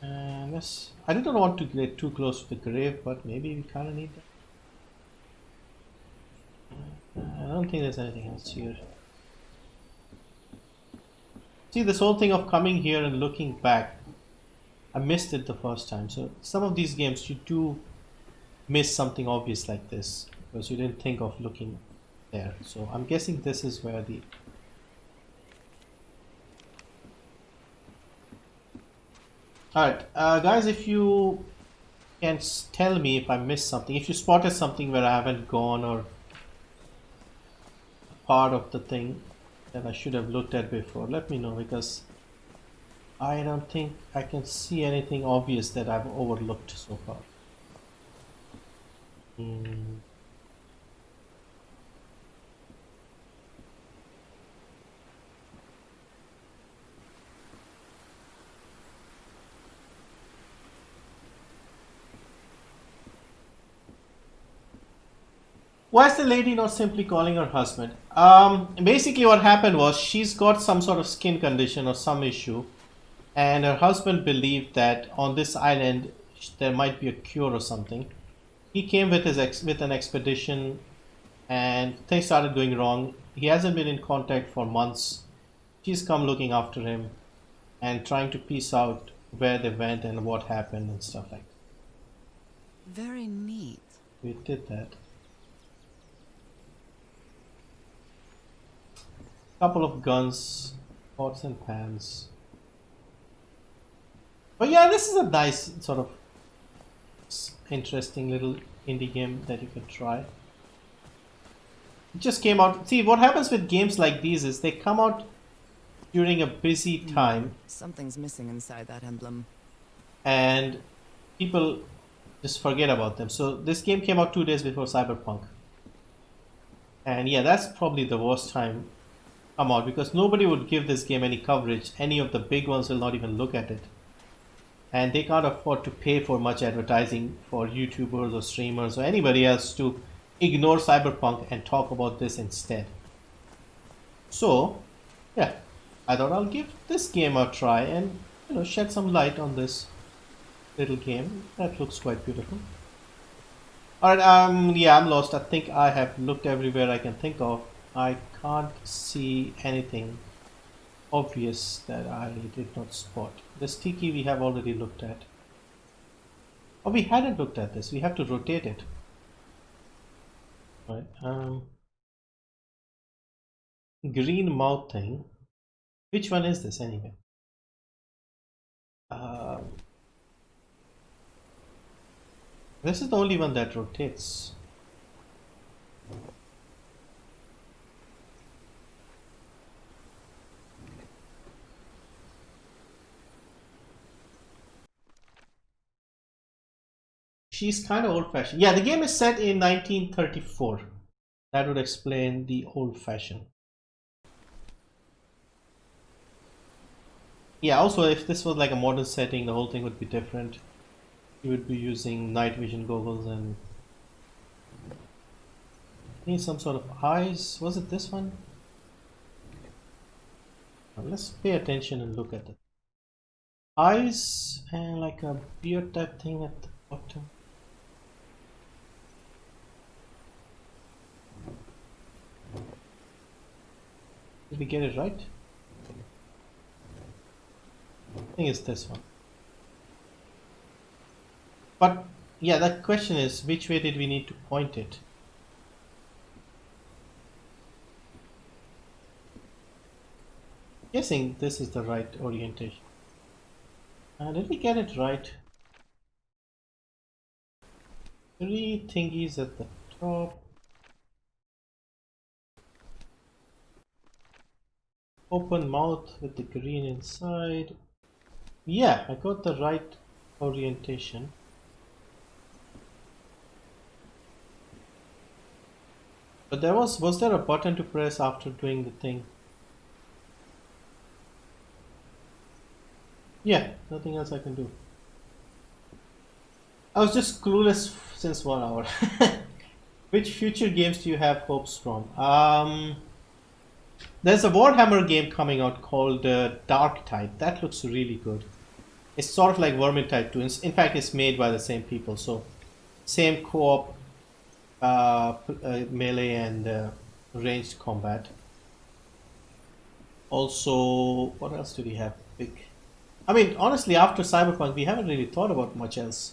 And I didn't want to get too close to the grave, but maybe we kind of need that. I don't think there's anything else here. See, this whole thing of coming here and looking back, I missed it the first time. So some of these games you do miss something obvious like this because you didn't think of looking there. So I'm guessing this is where the... Alright, guys, if you can tell me if I missed something, if you spotted something where I haven't gone or part of the thing that I should have looked at before, let me know, because I don't think I can see anything obvious that I've overlooked so far. Why is the lady not simply calling her husband? Basically what happened was she's got some sort of skin condition or some issue, and her husband believed that on this island there might be a cure or something. He came with an expedition and things started going wrong. He hasn't been in contact for months. She's come looking after him and trying to piece out where they went and what happened and stuff like that. Very neat. We did that. Couple of guns, pots and pans. But yeah, this is a nice sort of... interesting little indie game that you can try. It just came out. See, what happens with games like these is they come out during a busy time. Something's missing inside that emblem. And people just forget about them. So this game came out 2 days before Cyberpunk. And yeah, that's probably the worst time come out because nobody would give this game any coverage. Any of the big ones will not even look at it. And they can't afford to pay for much advertising for YouTubers or streamers or anybody else to ignore Cyberpunk and talk about this instead. So, yeah, I thought I'll give this game a try and shed some light on this little game. That looks quite beautiful. Alright, yeah, I'm lost. I think I have looked everywhere I can think of. I can't see anything obvious that I did not spot. This tiki we have already looked at. Oh, we hadn't looked at this. We have to rotate it. Right. Green mouth thing. Which one is this anyway? This is the only one that rotates. She's kind of old-fashioned. Yeah, the game is set in 1934. That would explain the old-fashioned. Yeah, also if this was like a modern setting, the whole thing would be different. You would be using night vision goggles and need some sort of eyes. Was it this one? Now let's pay attention and look at it. Eyes and like a beard type thing at the bottom. Did we get it right? I think it's this one. But yeah, the question is, which way did we need to point it? Guessing this is the right orientation. Did we get it right? 3 thingies at the top. Open mouth with the green inside. Yeah, I got the right orientation. But was there a button to press after doing the thing? Yeah, nothing else I can do. I was just clueless since 1 hour. Which future games do you have hopes from? There's a Warhammer game coming out called Darktide. That looks really good. It's sort of like Vermintide 2. In fact, it's made by the same people. So, same co-op, melee and ranged combat. Also, what else do we have? Big. I mean, honestly, after Cyberpunk, we haven't really thought about much else.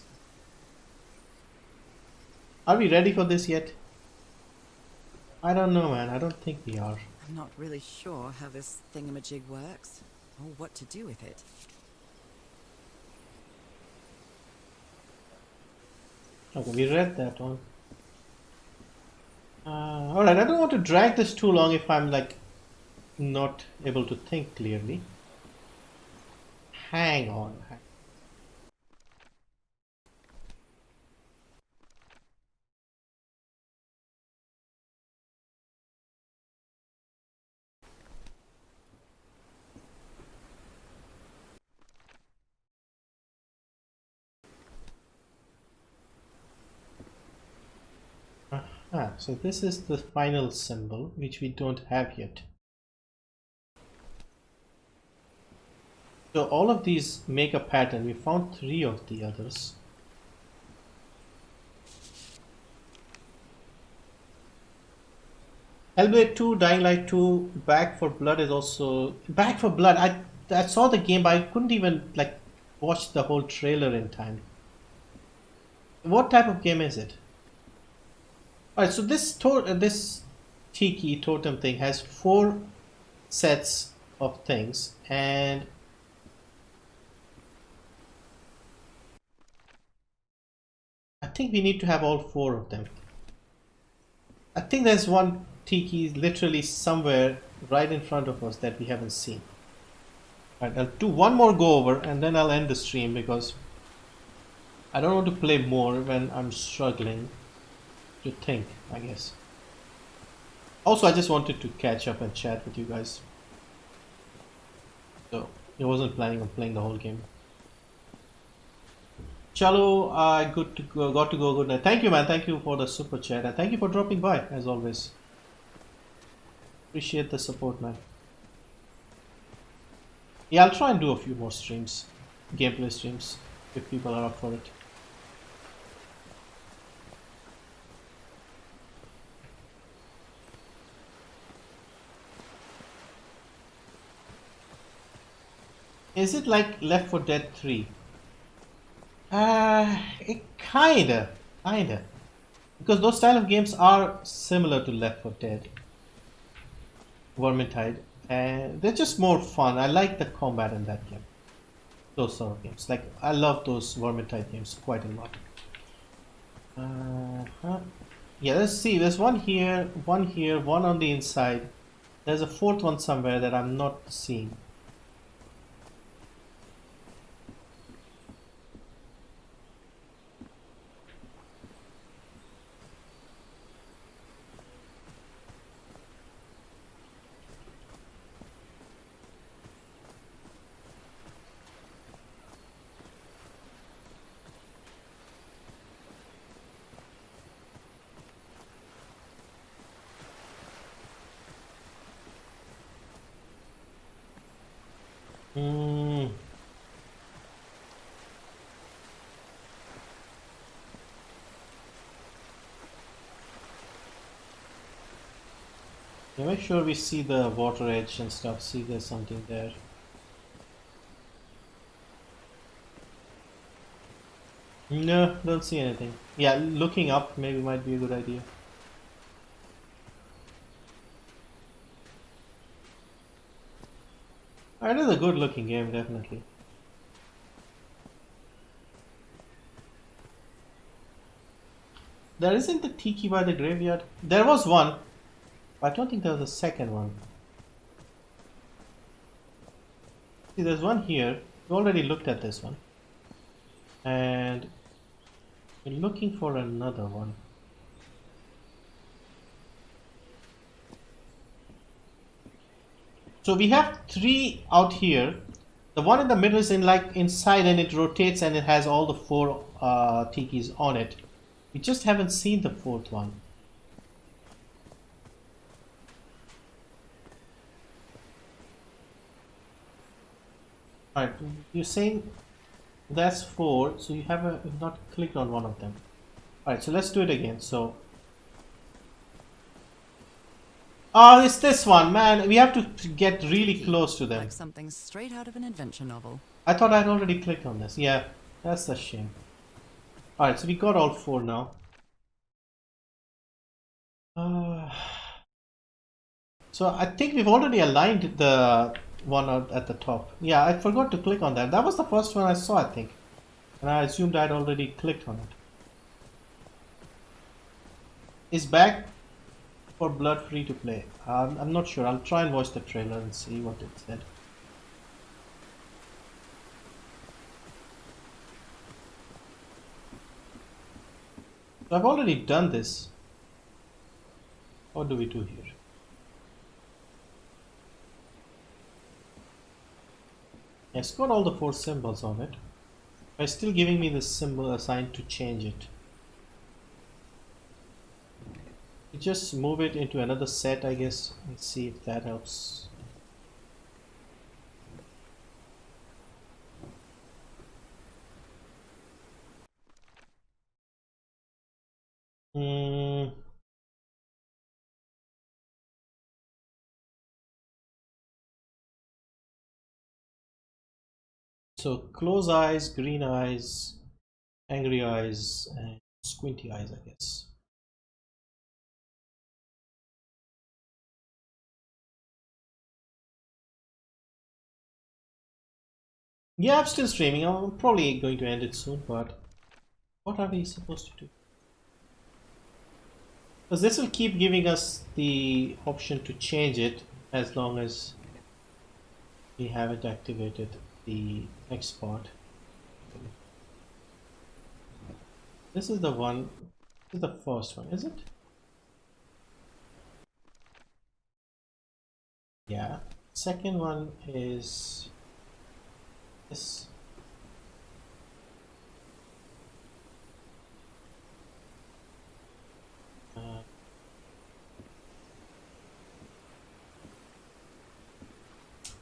Are we ready for this yet? I don't know, man. I don't think we are. I'm not really sure how this thingamajig works, or what to do with it. Okay, we read that one. Alright, I don't want to drag this too long if I'm like not able to think clearly. Hang on. So this is the final symbol, which we don't have yet. So all of these make a pattern. We found 3 of the others. Hellblade 2, Dying Light 2, Back for Blood is also... Back for Blood, I saw the game, but I couldn't even like watch the whole trailer in time. What type of game is it? Alright, so this Tiki totem thing has 4 sets of things, and think we need to have all 4 of them. I think there's one tiki literally somewhere right in front of us that we haven't seen. Alright, I'll do one more go over and then I'll end the stream because I don't want to play more when I'm struggling to think, I guess. Also, I just wanted to catch up and chat with you guys. So, I wasn't planning on playing the whole game. Chalo, got to go. Good night. Thank you, man. Thank you for the super chat and thank you for dropping by as always. Appreciate the support, man. Yeah, I'll try and do a few more streams, gameplay streams, if people are up for it. Is it like Left 4 Dead 3? It kinda. Because those style of games are similar to Left 4 Dead, Vermintide, and they're just more fun. I like the combat in that game. Those sort of games. Like, I love those Vermintide games quite a lot. Yeah, let's see. There's one here, one on the inside. There's a 4th one somewhere that I'm not seeing. Yeah, make sure we see the water edge and stuff, see there's something there. No, don't see anything. Yeah, looking up maybe might be a good idea. It is a good looking game, definitely. There isn't a tiki by the graveyard. There was one. I don't think there was a second one. See, there's one here. We already looked at this one. And we're looking for another one. So we have 3 out here. The one in the middle is in like inside and it rotates and it has all the 4 tikis on it. We just haven't seen the 4th one. Alright, you're saying that's 4, so you have not clicked on one of them. Alright, so let's do it again. So, oh, it's this one, man. We have to get really close to them. Like something straight out of an adventure novel. I thought I'd already clicked on this. Yeah, that's a shame. Alright, so we got all 4 now. So I think we've already aligned the one out at the top. Yeah, I forgot to click on that. That was the first one I saw, I think. And I assumed I'd already clicked on it. Is back for blood free to play? I'm not sure. I'll try and watch the trailer and see what it said. So I've already done this. What do we do here? It's got all the 4 symbols on it. But it's still giving me the symbol assigned to change it. You just move it into another set, I guess, and see if that helps. So close eyes, green eyes, angry eyes, and squinty eyes, I guess. Yeah, I'm still streaming. I'm probably going to end it soon, but What are we supposed to do? Because this will keep giving us the option to change it as long as we haven't activated the next part. This is the one, this is the first one, is it? Yeah. Second one is this.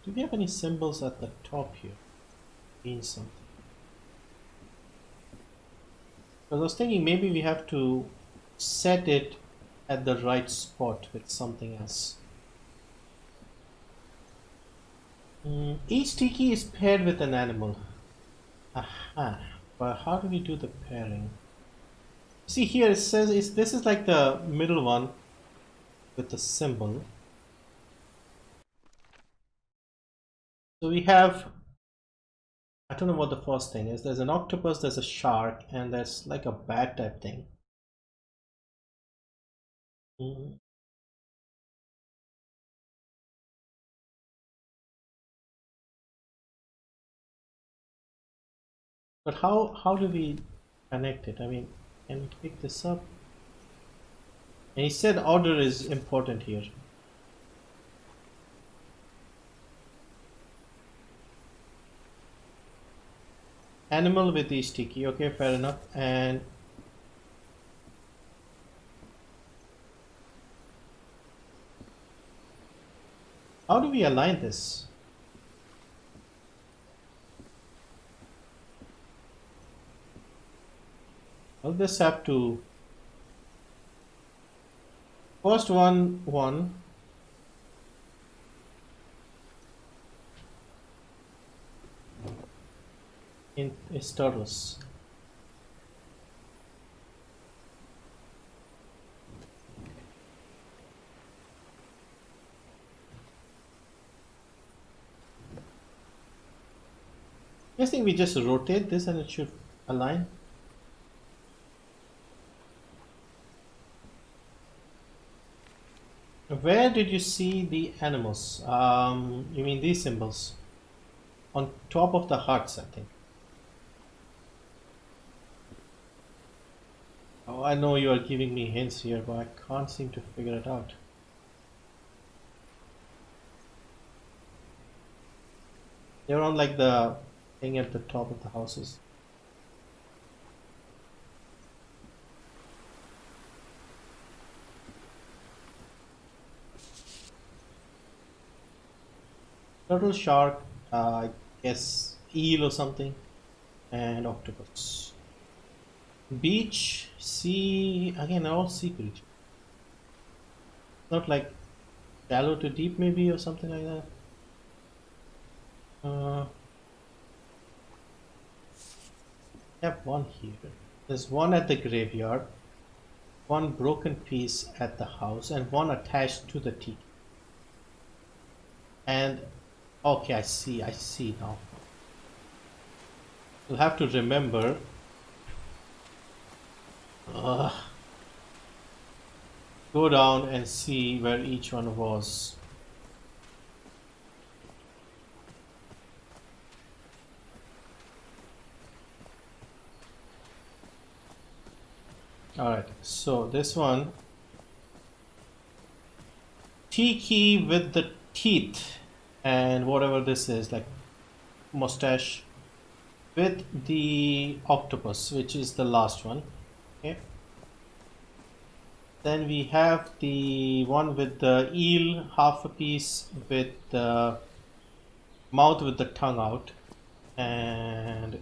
Do we have any symbols at the top here? Means something. Because I was thinking maybe we have to set it at the right spot with something else. Each tiki is paired with an animal. Aha. But how do we do the pairing? See here it says this is like the middle one with the symbol. So we have, I don't know what the first thing is. There's an octopus, there's a shark, and there's like a bat type thing. But how do we connect it? I mean, can we pick this up? And he said order is important here. Animal with each tiki, okay, fair enough. And how do we align this? I'll just have to first one in turtles. I think we just rotate this and it should align. Where did you see the animals? You mean these symbols? On top of the hearts, I think. Oh, I know you are giving me hints here, but I can't seem to figure it out. They're on like the thing at the top of the houses. Turtle, shark, I guess eel or something, and octopus. Beach, sea, again all sea creatures. Not like shallow to deep maybe or something like that. I have one here. There's one at the graveyard, one broken piece at the house, and one attached to the tiki. And okay, I see now. You'll have to remember. Go down and see where each one was. Alright, so this one, tiki with the teeth and whatever this is, like mustache, with the octopus, which is the last one. Okay. Then we have the one with the eel, half a piece with the mouth with the tongue out, and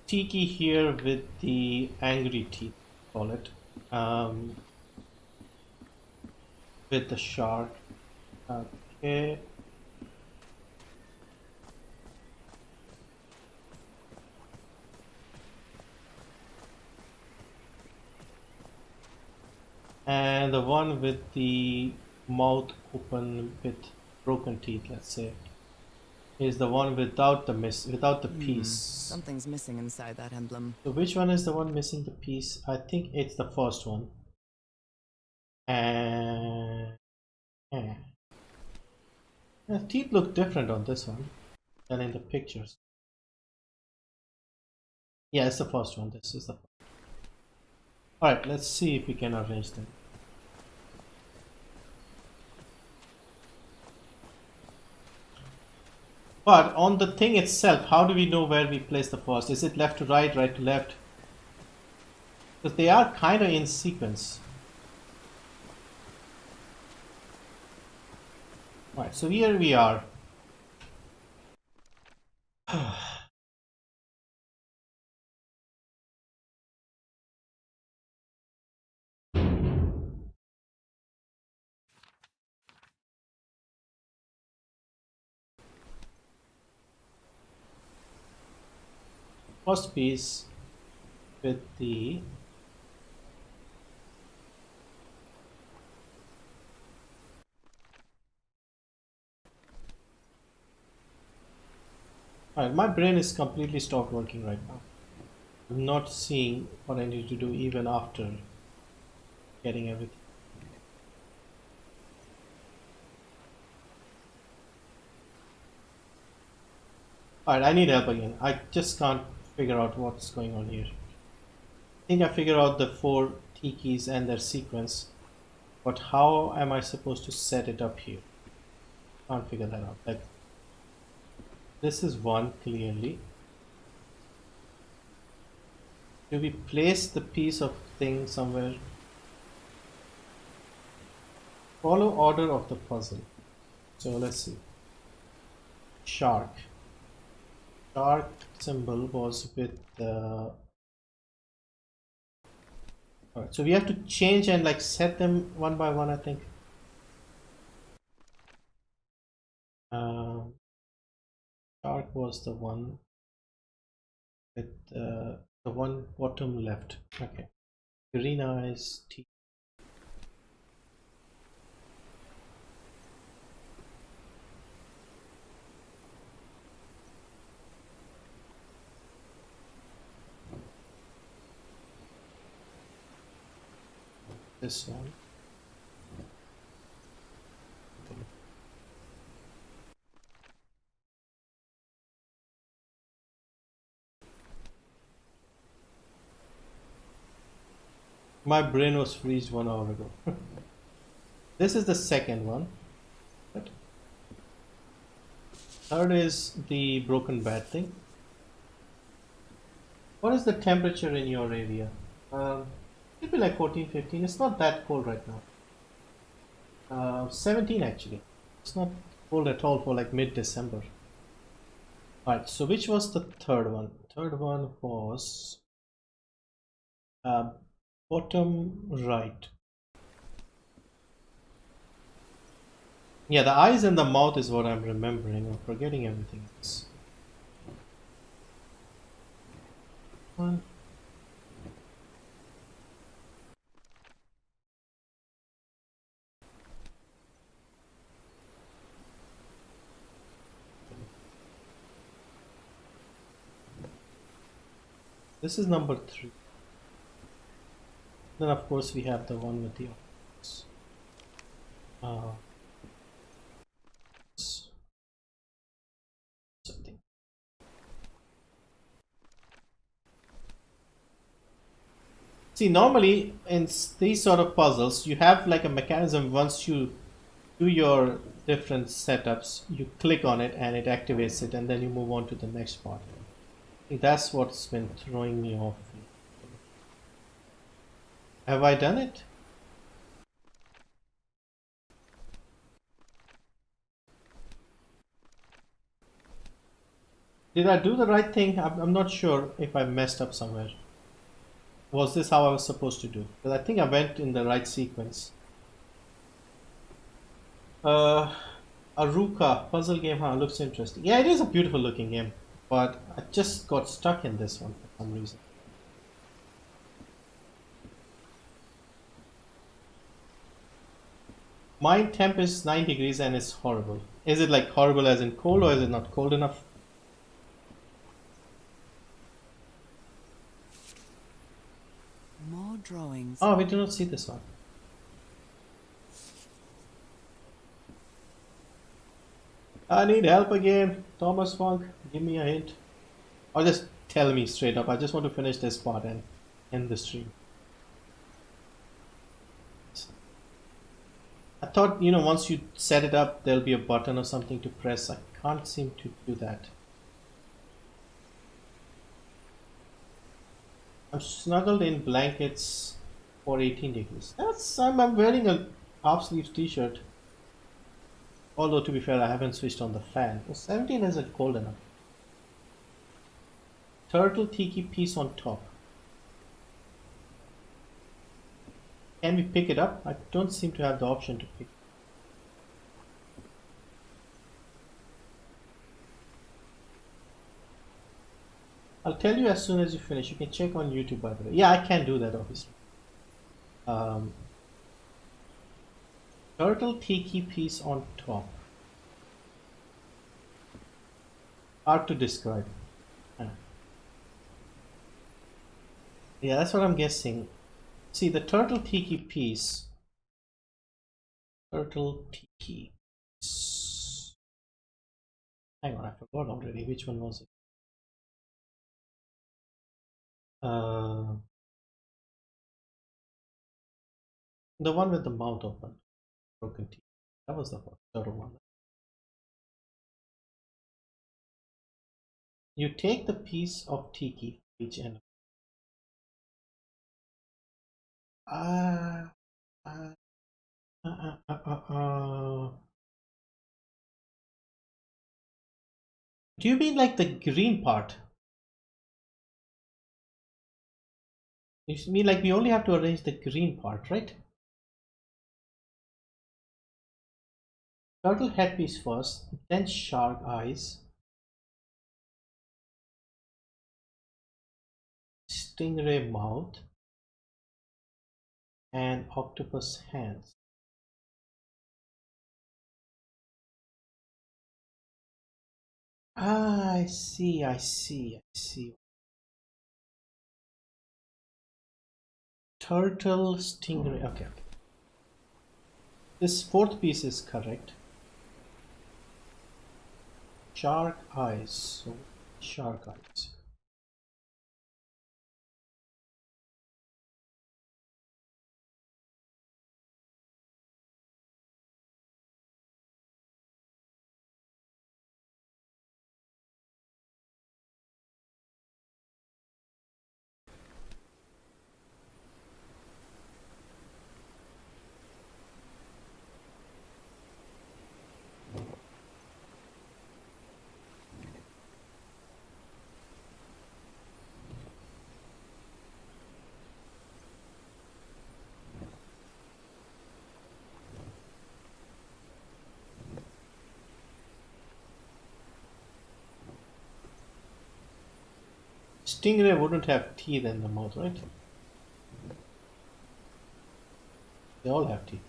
tiki here with the angry teeth, call it, with the shark. Okay. And the one with the mouth open with broken teeth, let's say, is the one without the piece. Something's missing inside that emblem. So which one is the one missing the piece? I think it's the first one. And the teeth look different on this one than in the pictures. Yeah, it's the first one. This is the first. All right, let's see if we can arrange them. But on the thing itself, how do we know where we place the first? Is it left to right, right to left? Because they are kind of in sequence. Alright, so here we are. First piece with the alright, my brain is completely stopped working right now. I'm not seeing what I need to do even after getting everything. Alright, I need help again. I just can't figure out what's going on here. I think I figured out the 4 T keys and their sequence, but how am I supposed to set it up here? Can't figure that out. Like, this is 1 clearly. Do we place the piece of thing somewhere? Follow order of the puzzle. So let's see. Shark. Shark symbol was with the. Alright, so we have to change and like set them one by one, I think. Shark was the one with the one bottom left. Okay. Green eyes, teeth. This one. My brain was freezed 1 hour ago. This is the second one. Right. Third is the broken bat thing. What is the temperature in your area? It'll be like 14, 15. It's not that cold right now. 17 actually. It's not cold at all for like mid-December. Alright, so which was the third one? Third one was bottom right. Yeah, the eyes and the mouth is what I'm remembering. I'm forgetting everything else. One. This is number 3. Then of course we have the one with the something. See, normally in these sort of puzzles you have like a mechanism. Once you do your different setups, you click on it and it activates it, and then you move on to the next part. That's what's been throwing me off. Have I done it? Did I do the right thing? I'm not sure if I messed up somewhere. Was this how I was supposed to do? Because I think I went in the right sequence. Aruka puzzle game, huh? Looks interesting. Yeah, it is a beautiful looking game, but I just got stuck in this one for some reason. My temp is 9 degrees and it's horrible. Is it like horrible as in cold, or is it not cold enough? More drawings. Oh, we do not see this one. I need help again. Thomas Funk, give me a hint. Or just tell me straight up. I just want to finish this part and end the stream. I thought, you know, once you set it up, there'll be a button or something to press. I can't seem to do that. I'm snuggled in blankets for 18 degrees. I'm wearing a half sleeve t-shirt. Although to be fair, I haven't switched on the fan. Oh, 17 isn't cold enough. Turtle tiki piece on top. Can we pick it up? I don't seem to have the option to pick. I'll tell you as soon as you finish. You can check on YouTube, by the way. Yeah, I can do that, obviously. Turtle tiki piece on top. Hard to describe. Yeah, that's what I'm guessing. See, the turtle tiki piece. Turtle tiki. Hang on, I forgot already. Which one was it? The one with the mouth open. Broken teeth. That was the turtle one. You take the piece of tiki for each end. Do you mean like the green part? You mean like we only have to arrange the green part, right? Turtle headpiece first, then shark eyes, stingray mouth, and octopus hands. I see. Turtle, stingray. Okay. This fourth piece is correct. Shark eyes. So, shark eyes. Stingray wouldn't have teeth in the mouth, right? They all have teeth.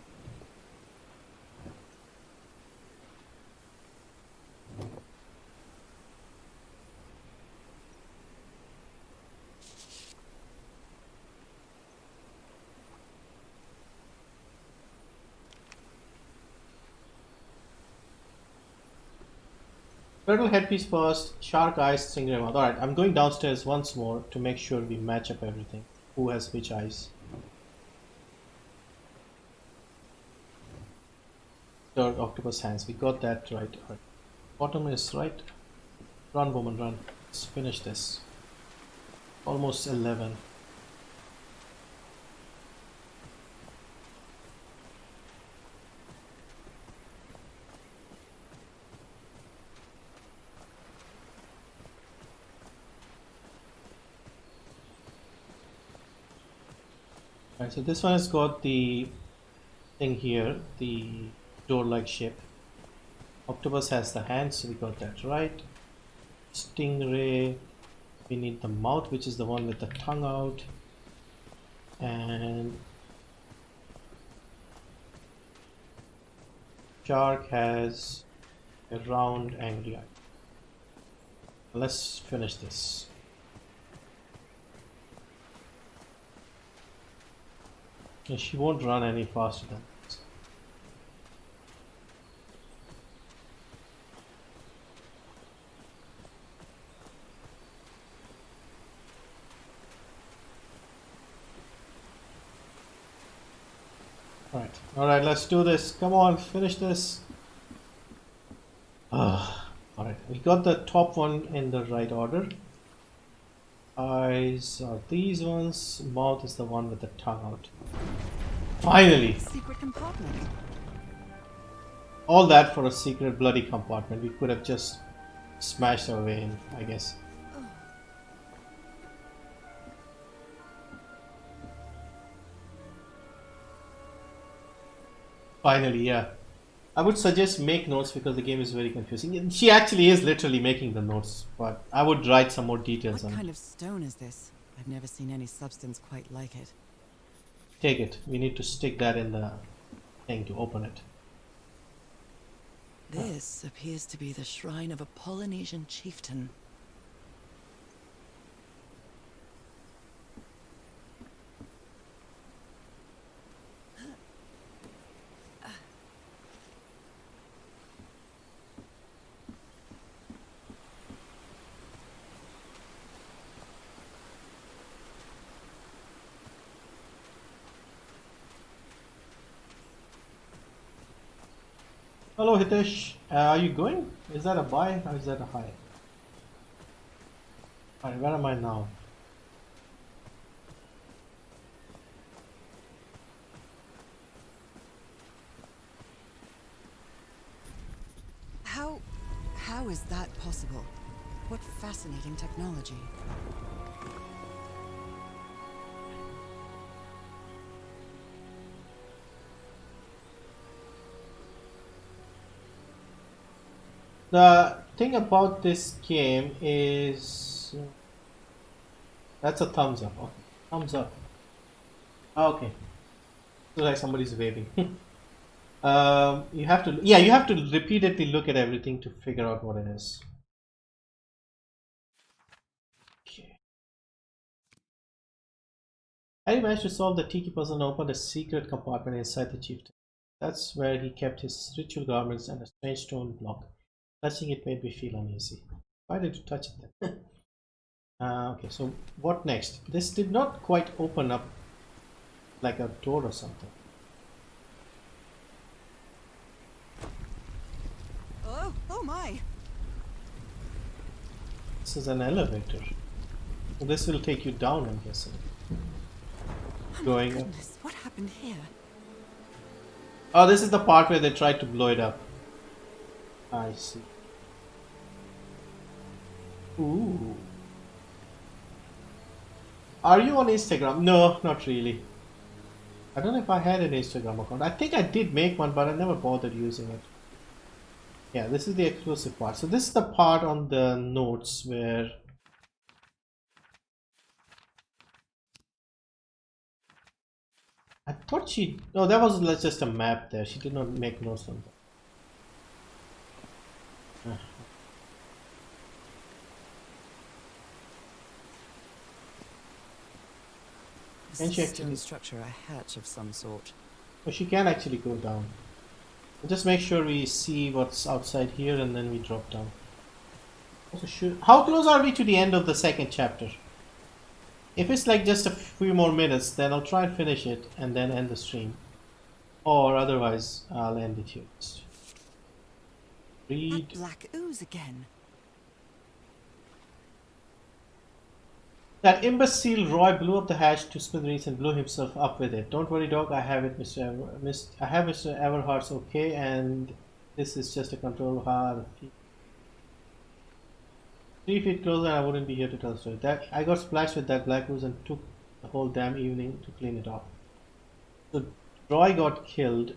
Turtle headpiece first, shark eyes, stingray mouth. Alright, I'm going downstairs once more to make sure we match up everything. Who has which eyes? Third octopus hands. We got that right. Bottom is right. Run, woman, run. Let's finish this. Almost 11. Right, so this one has got the thing here, the door-like shape. Octopus has the hands, so we got that right. Stingray, we need the mouth, which is the one with the tongue out. And shark has a round angry eye. Let's finish this. And she won't run any faster than this. Alright, let's do this. Come on, finish this. Alright, we got the top one in the right order. Eyes are these ones. Mouth is the one with the tongue out. Finally! Secret compartment. All that for a secret bloody compartment. We could have just smashed our way in, I guess. Finally, yeah. I would suggest make notes because the game is very confusing. She actually is literally making the notes, but I would write some more details on What it. kind of stone is this? I've never seen any substance quite like it. Take it. We need to stick that in the thing to open it. This appears to be the shrine of a Polynesian chieftain. Hello Hitesh, are you going? Is that a buy or is that a high? Alright, where am I now? How is that possible? What fascinating technology. The thing about this game is that's a thumbs up. Okay. Thumbs up. Okay. Looks like somebody's waving. You have to, yeah, you have to repeatedly look at everything to figure out what it is. Okay. Harry managed to solve the tiki puzzle and opened a secret compartment inside the chieftain. That's where he kept his ritual garments and a strange stone block. Touching it made me feel uneasy. Why did you touch it then? Okay, so what next? This did not quite open up like a door or something. Oh my! This is an elevator. So this will take you down, I'm guessing. Going up. Goodness, what happened here? Oh, this is the part where they tried to blow it up. I see. Ooh. Are you on Instagram? No, not really. I don't know if I had an Instagram account. I think I did make one, but I never bothered using it. Yeah, this is the exclusive part. So this is the part on the notes where I thought she... No, that was just a map there. She did not make notes on that. This Can she is a stone actually... structure, a hatch of some sort. Oh, she can actually go down. Just make sure we see what's outside here and then we drop down. Also, how close are we to the end of the second chapter? If it's like just a few more minutes, then I'll try and finish it and then end the stream. Or otherwise, I'll end it here. Read. That black ooze again. That imbecile Roy blew up the hatch to smithereens and blew himself up with it. Don't worry, Doc. I have it, I have Mr. Everhart's okay, and this is just a control hard. 3 feet closer, and I wouldn't be here to tell the story. That I got splashed with that black ooze and took the whole damn evening to clean it off. So Roy got killed,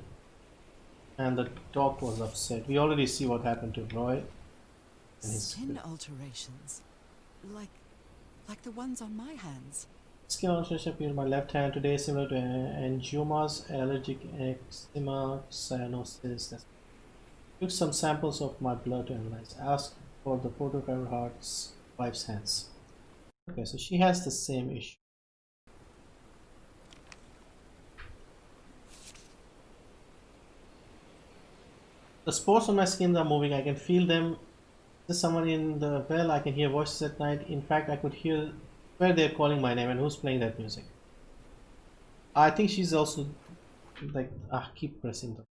and the Doc was upset. We already see what happened to Roy. And his Skin alterations. Like the ones on my hands. skin alteration appeared on my left hand today, similar to angiomas, allergic eczema, cyanosis. Took some samples of my blood to analyze. Asked for the photographer heart's wife's hands. Okay, so she has the same issue. The spots on my skin are moving. I can feel them. There's someone in the well. I can hear voices at night. In fact, I could hear where they're calling my name and who's playing that music. I think she's also like, keep pressing them.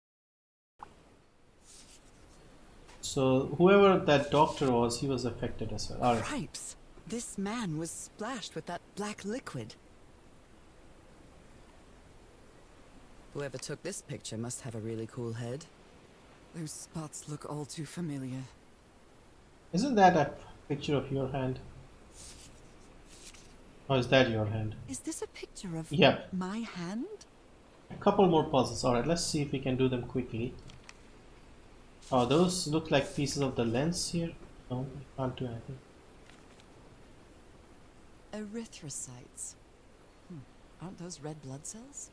So whoever that doctor was, he was affected as well. All right. Cripes! This man was splashed with that black liquid. Whoever took this picture must have a really cool head. Those spots look all too familiar. Isn't that a picture of your hand? Or is that your hand? Is this a picture of Yep. my hand? A couple more puzzles. Alright, let's see if we can do them quickly. Oh, those look like pieces of the lens here. No, I can't do anything. Erythrocytes. Aren't those red blood cells?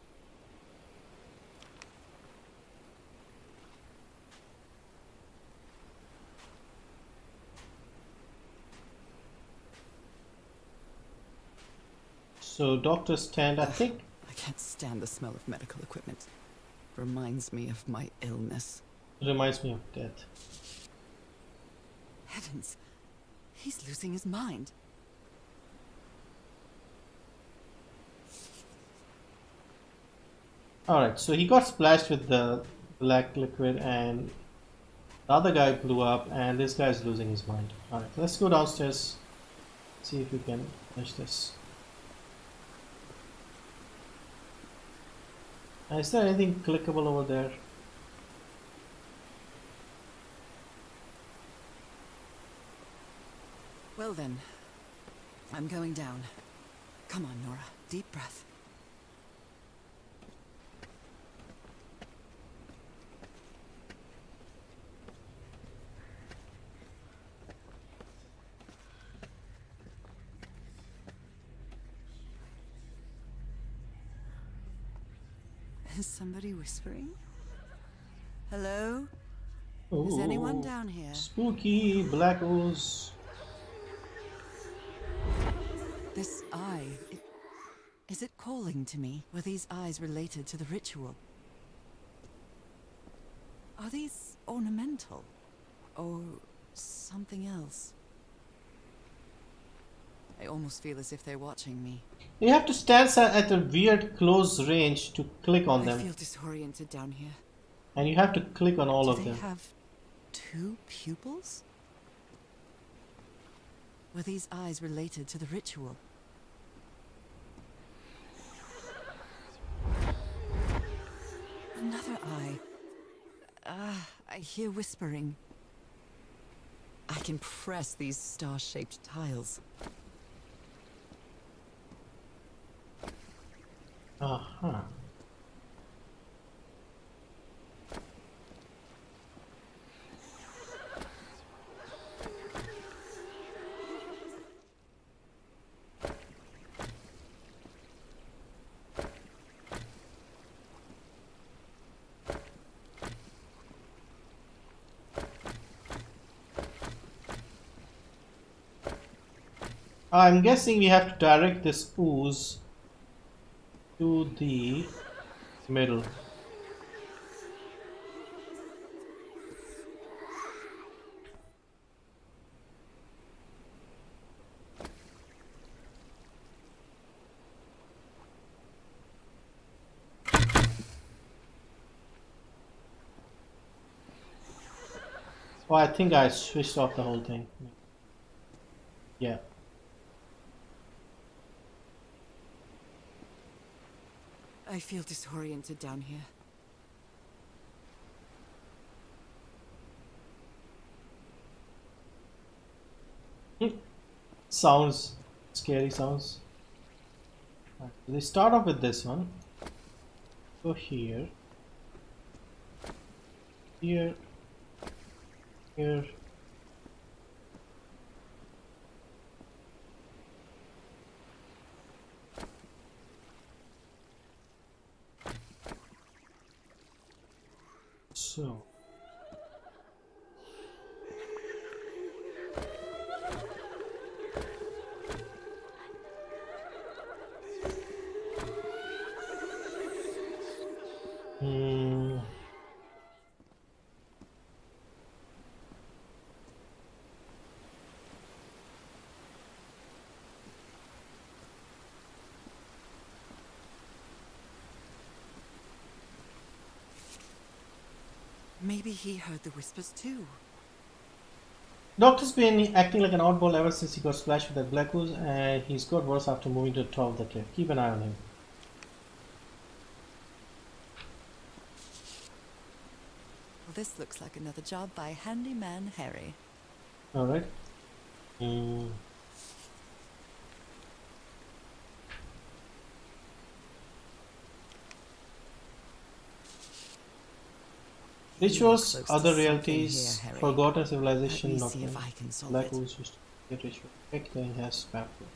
So doctor stand, I think. I can't stand the smell of medical equipment. Reminds me of my illness. Reminds me of death. Heavens, he's losing his mind. Alright, so he got splashed with the black liquid and the other guy blew up and this guy's losing his mind. Alright, let's go downstairs. See if we can finish this. Is there anything clickable over there? Well then, I'm going down. Come on, Nora. Deep breath. Is somebody whispering? Hello? Is anyone Ooh, down here? spooky black ooze. This eye, is it calling to me? Were these eyes related to the ritual? Are these ornamental? Or something else? I almost feel as if they're watching me. You have to stand at a weird close range to click on I them. feel disoriented down here. And you have to click on all Do of they them. have 2 pupils? Were these eyes related to the ritual? Another eye. I hear whispering. I can press these star-shaped tiles. Uh-huh. I'm guessing we have to direct this ooze to the middle. Oh, I think I switched off the whole thing. Yeah. I feel disoriented down here. Sounds scary sounds. Right, so they start off with this one. Go here. Here. Here. So Maybe he heard the whispers too. Doctor's been acting like an oddball ever since he got splashed with that black ooze, and he's got worse after moving to the top of the cliff. Keep an eye on him. Well, this looks like another job by Handyman Harry. Alright. Rituals, Close to other something realities, here, Harry. forgotten Let civilization, me not see if known. I can solve Black it. ooze used to get ritual. Pick the has backwards.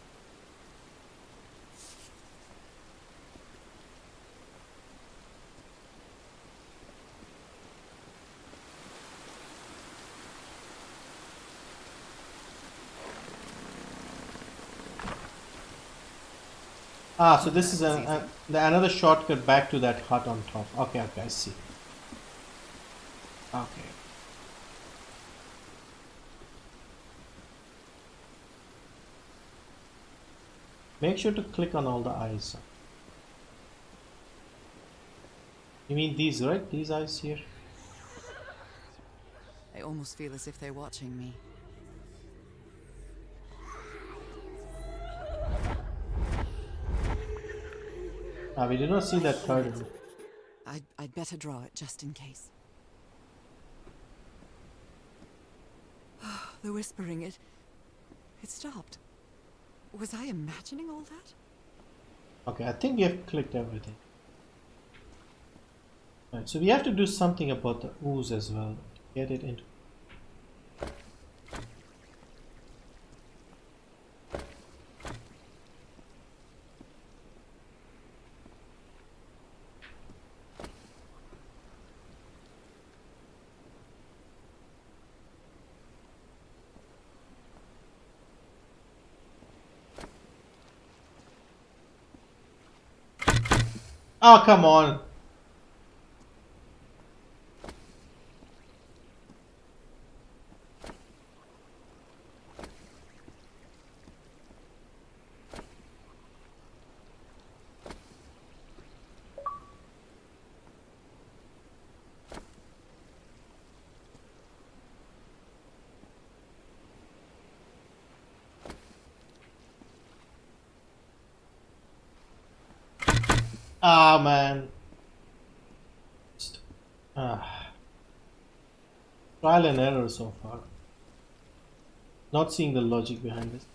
Ah, so this is another shortcut back to that hut on top. Okay, okay, I see. Okay. Make sure to click on all the eyes. You mean these, right? These eyes here? I almost feel as if they're watching me. Ah, we did not see that third one. I'd better draw it just in case. The whispering, it stopped. Was I imagining all that? Okay, I think we have clicked everything. Right, so we have to do something about the ooze as well. Get it into. Oh, come on. Ah, man. Trial and error so far. Not seeing the logic behind this.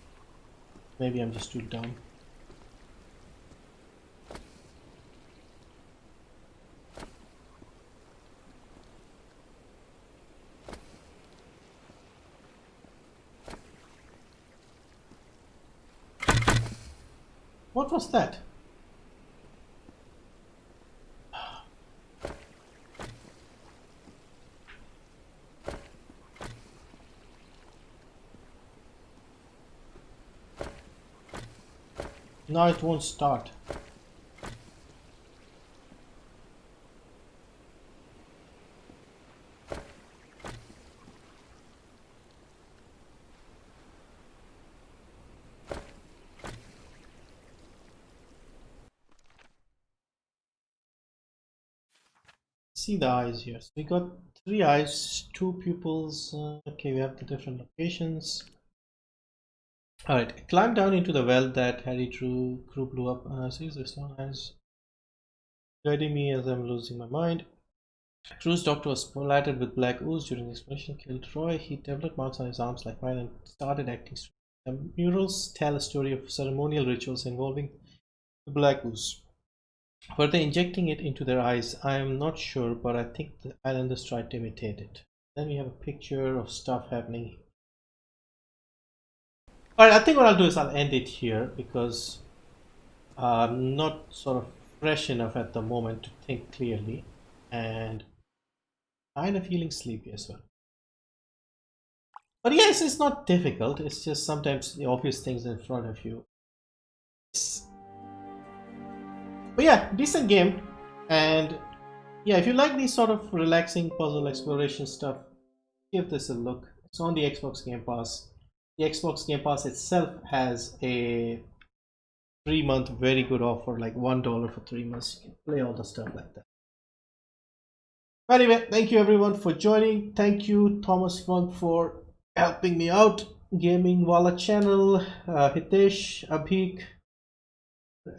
Maybe I'm just too dumb. What was that? Now it won't start. See the eyes here. So we got 3 eyes, 2 pupils. Okay, we have the different locations. Alright, climb down into the well that Harry crew blew up. See this one eyes guiding me as I'm losing my mind. Crew's doctor was splattered with black ooze during the explosion, killed Roy. He developed marks on his arms like mine and started acting strange. The murals tell a story of ceremonial rituals involving the black ooze. Were they injecting it into their eyes? I am not sure, but I think the islanders tried to imitate it. Then we have a picture of stuff happening. Alright, I think what I'll do is I'll end it here because I'm not sort of fresh enough at the moment to think clearly and kind of feeling sleepy as well. But yes, it's not difficult, it's just sometimes the obvious things in front of you. But yeah, decent game. And yeah, if you like these sort of relaxing puzzle exploration stuff, give this a look. It's on the Xbox Game Pass. The Xbox Game Pass itself has a 3-month very good offer, like $1 for 3 months. You can play all the stuff like that. Anyway, thank you everyone for joining. Thank you Thomas Funk for helping me out. Gaming Wala channel, Hitesh, Abhik,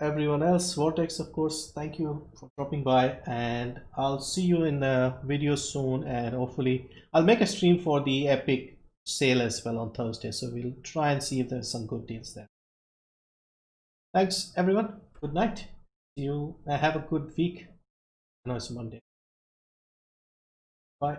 everyone else, Vortex of course, thank you for dropping by, and I'll see you in the video soon, and hopefully I'll make a stream for the Epic sale as well on Thursday, so we'll try and see if there's some good deals there. Thanks everyone, good night, see you, have a good week. I know it's Monday. Bye.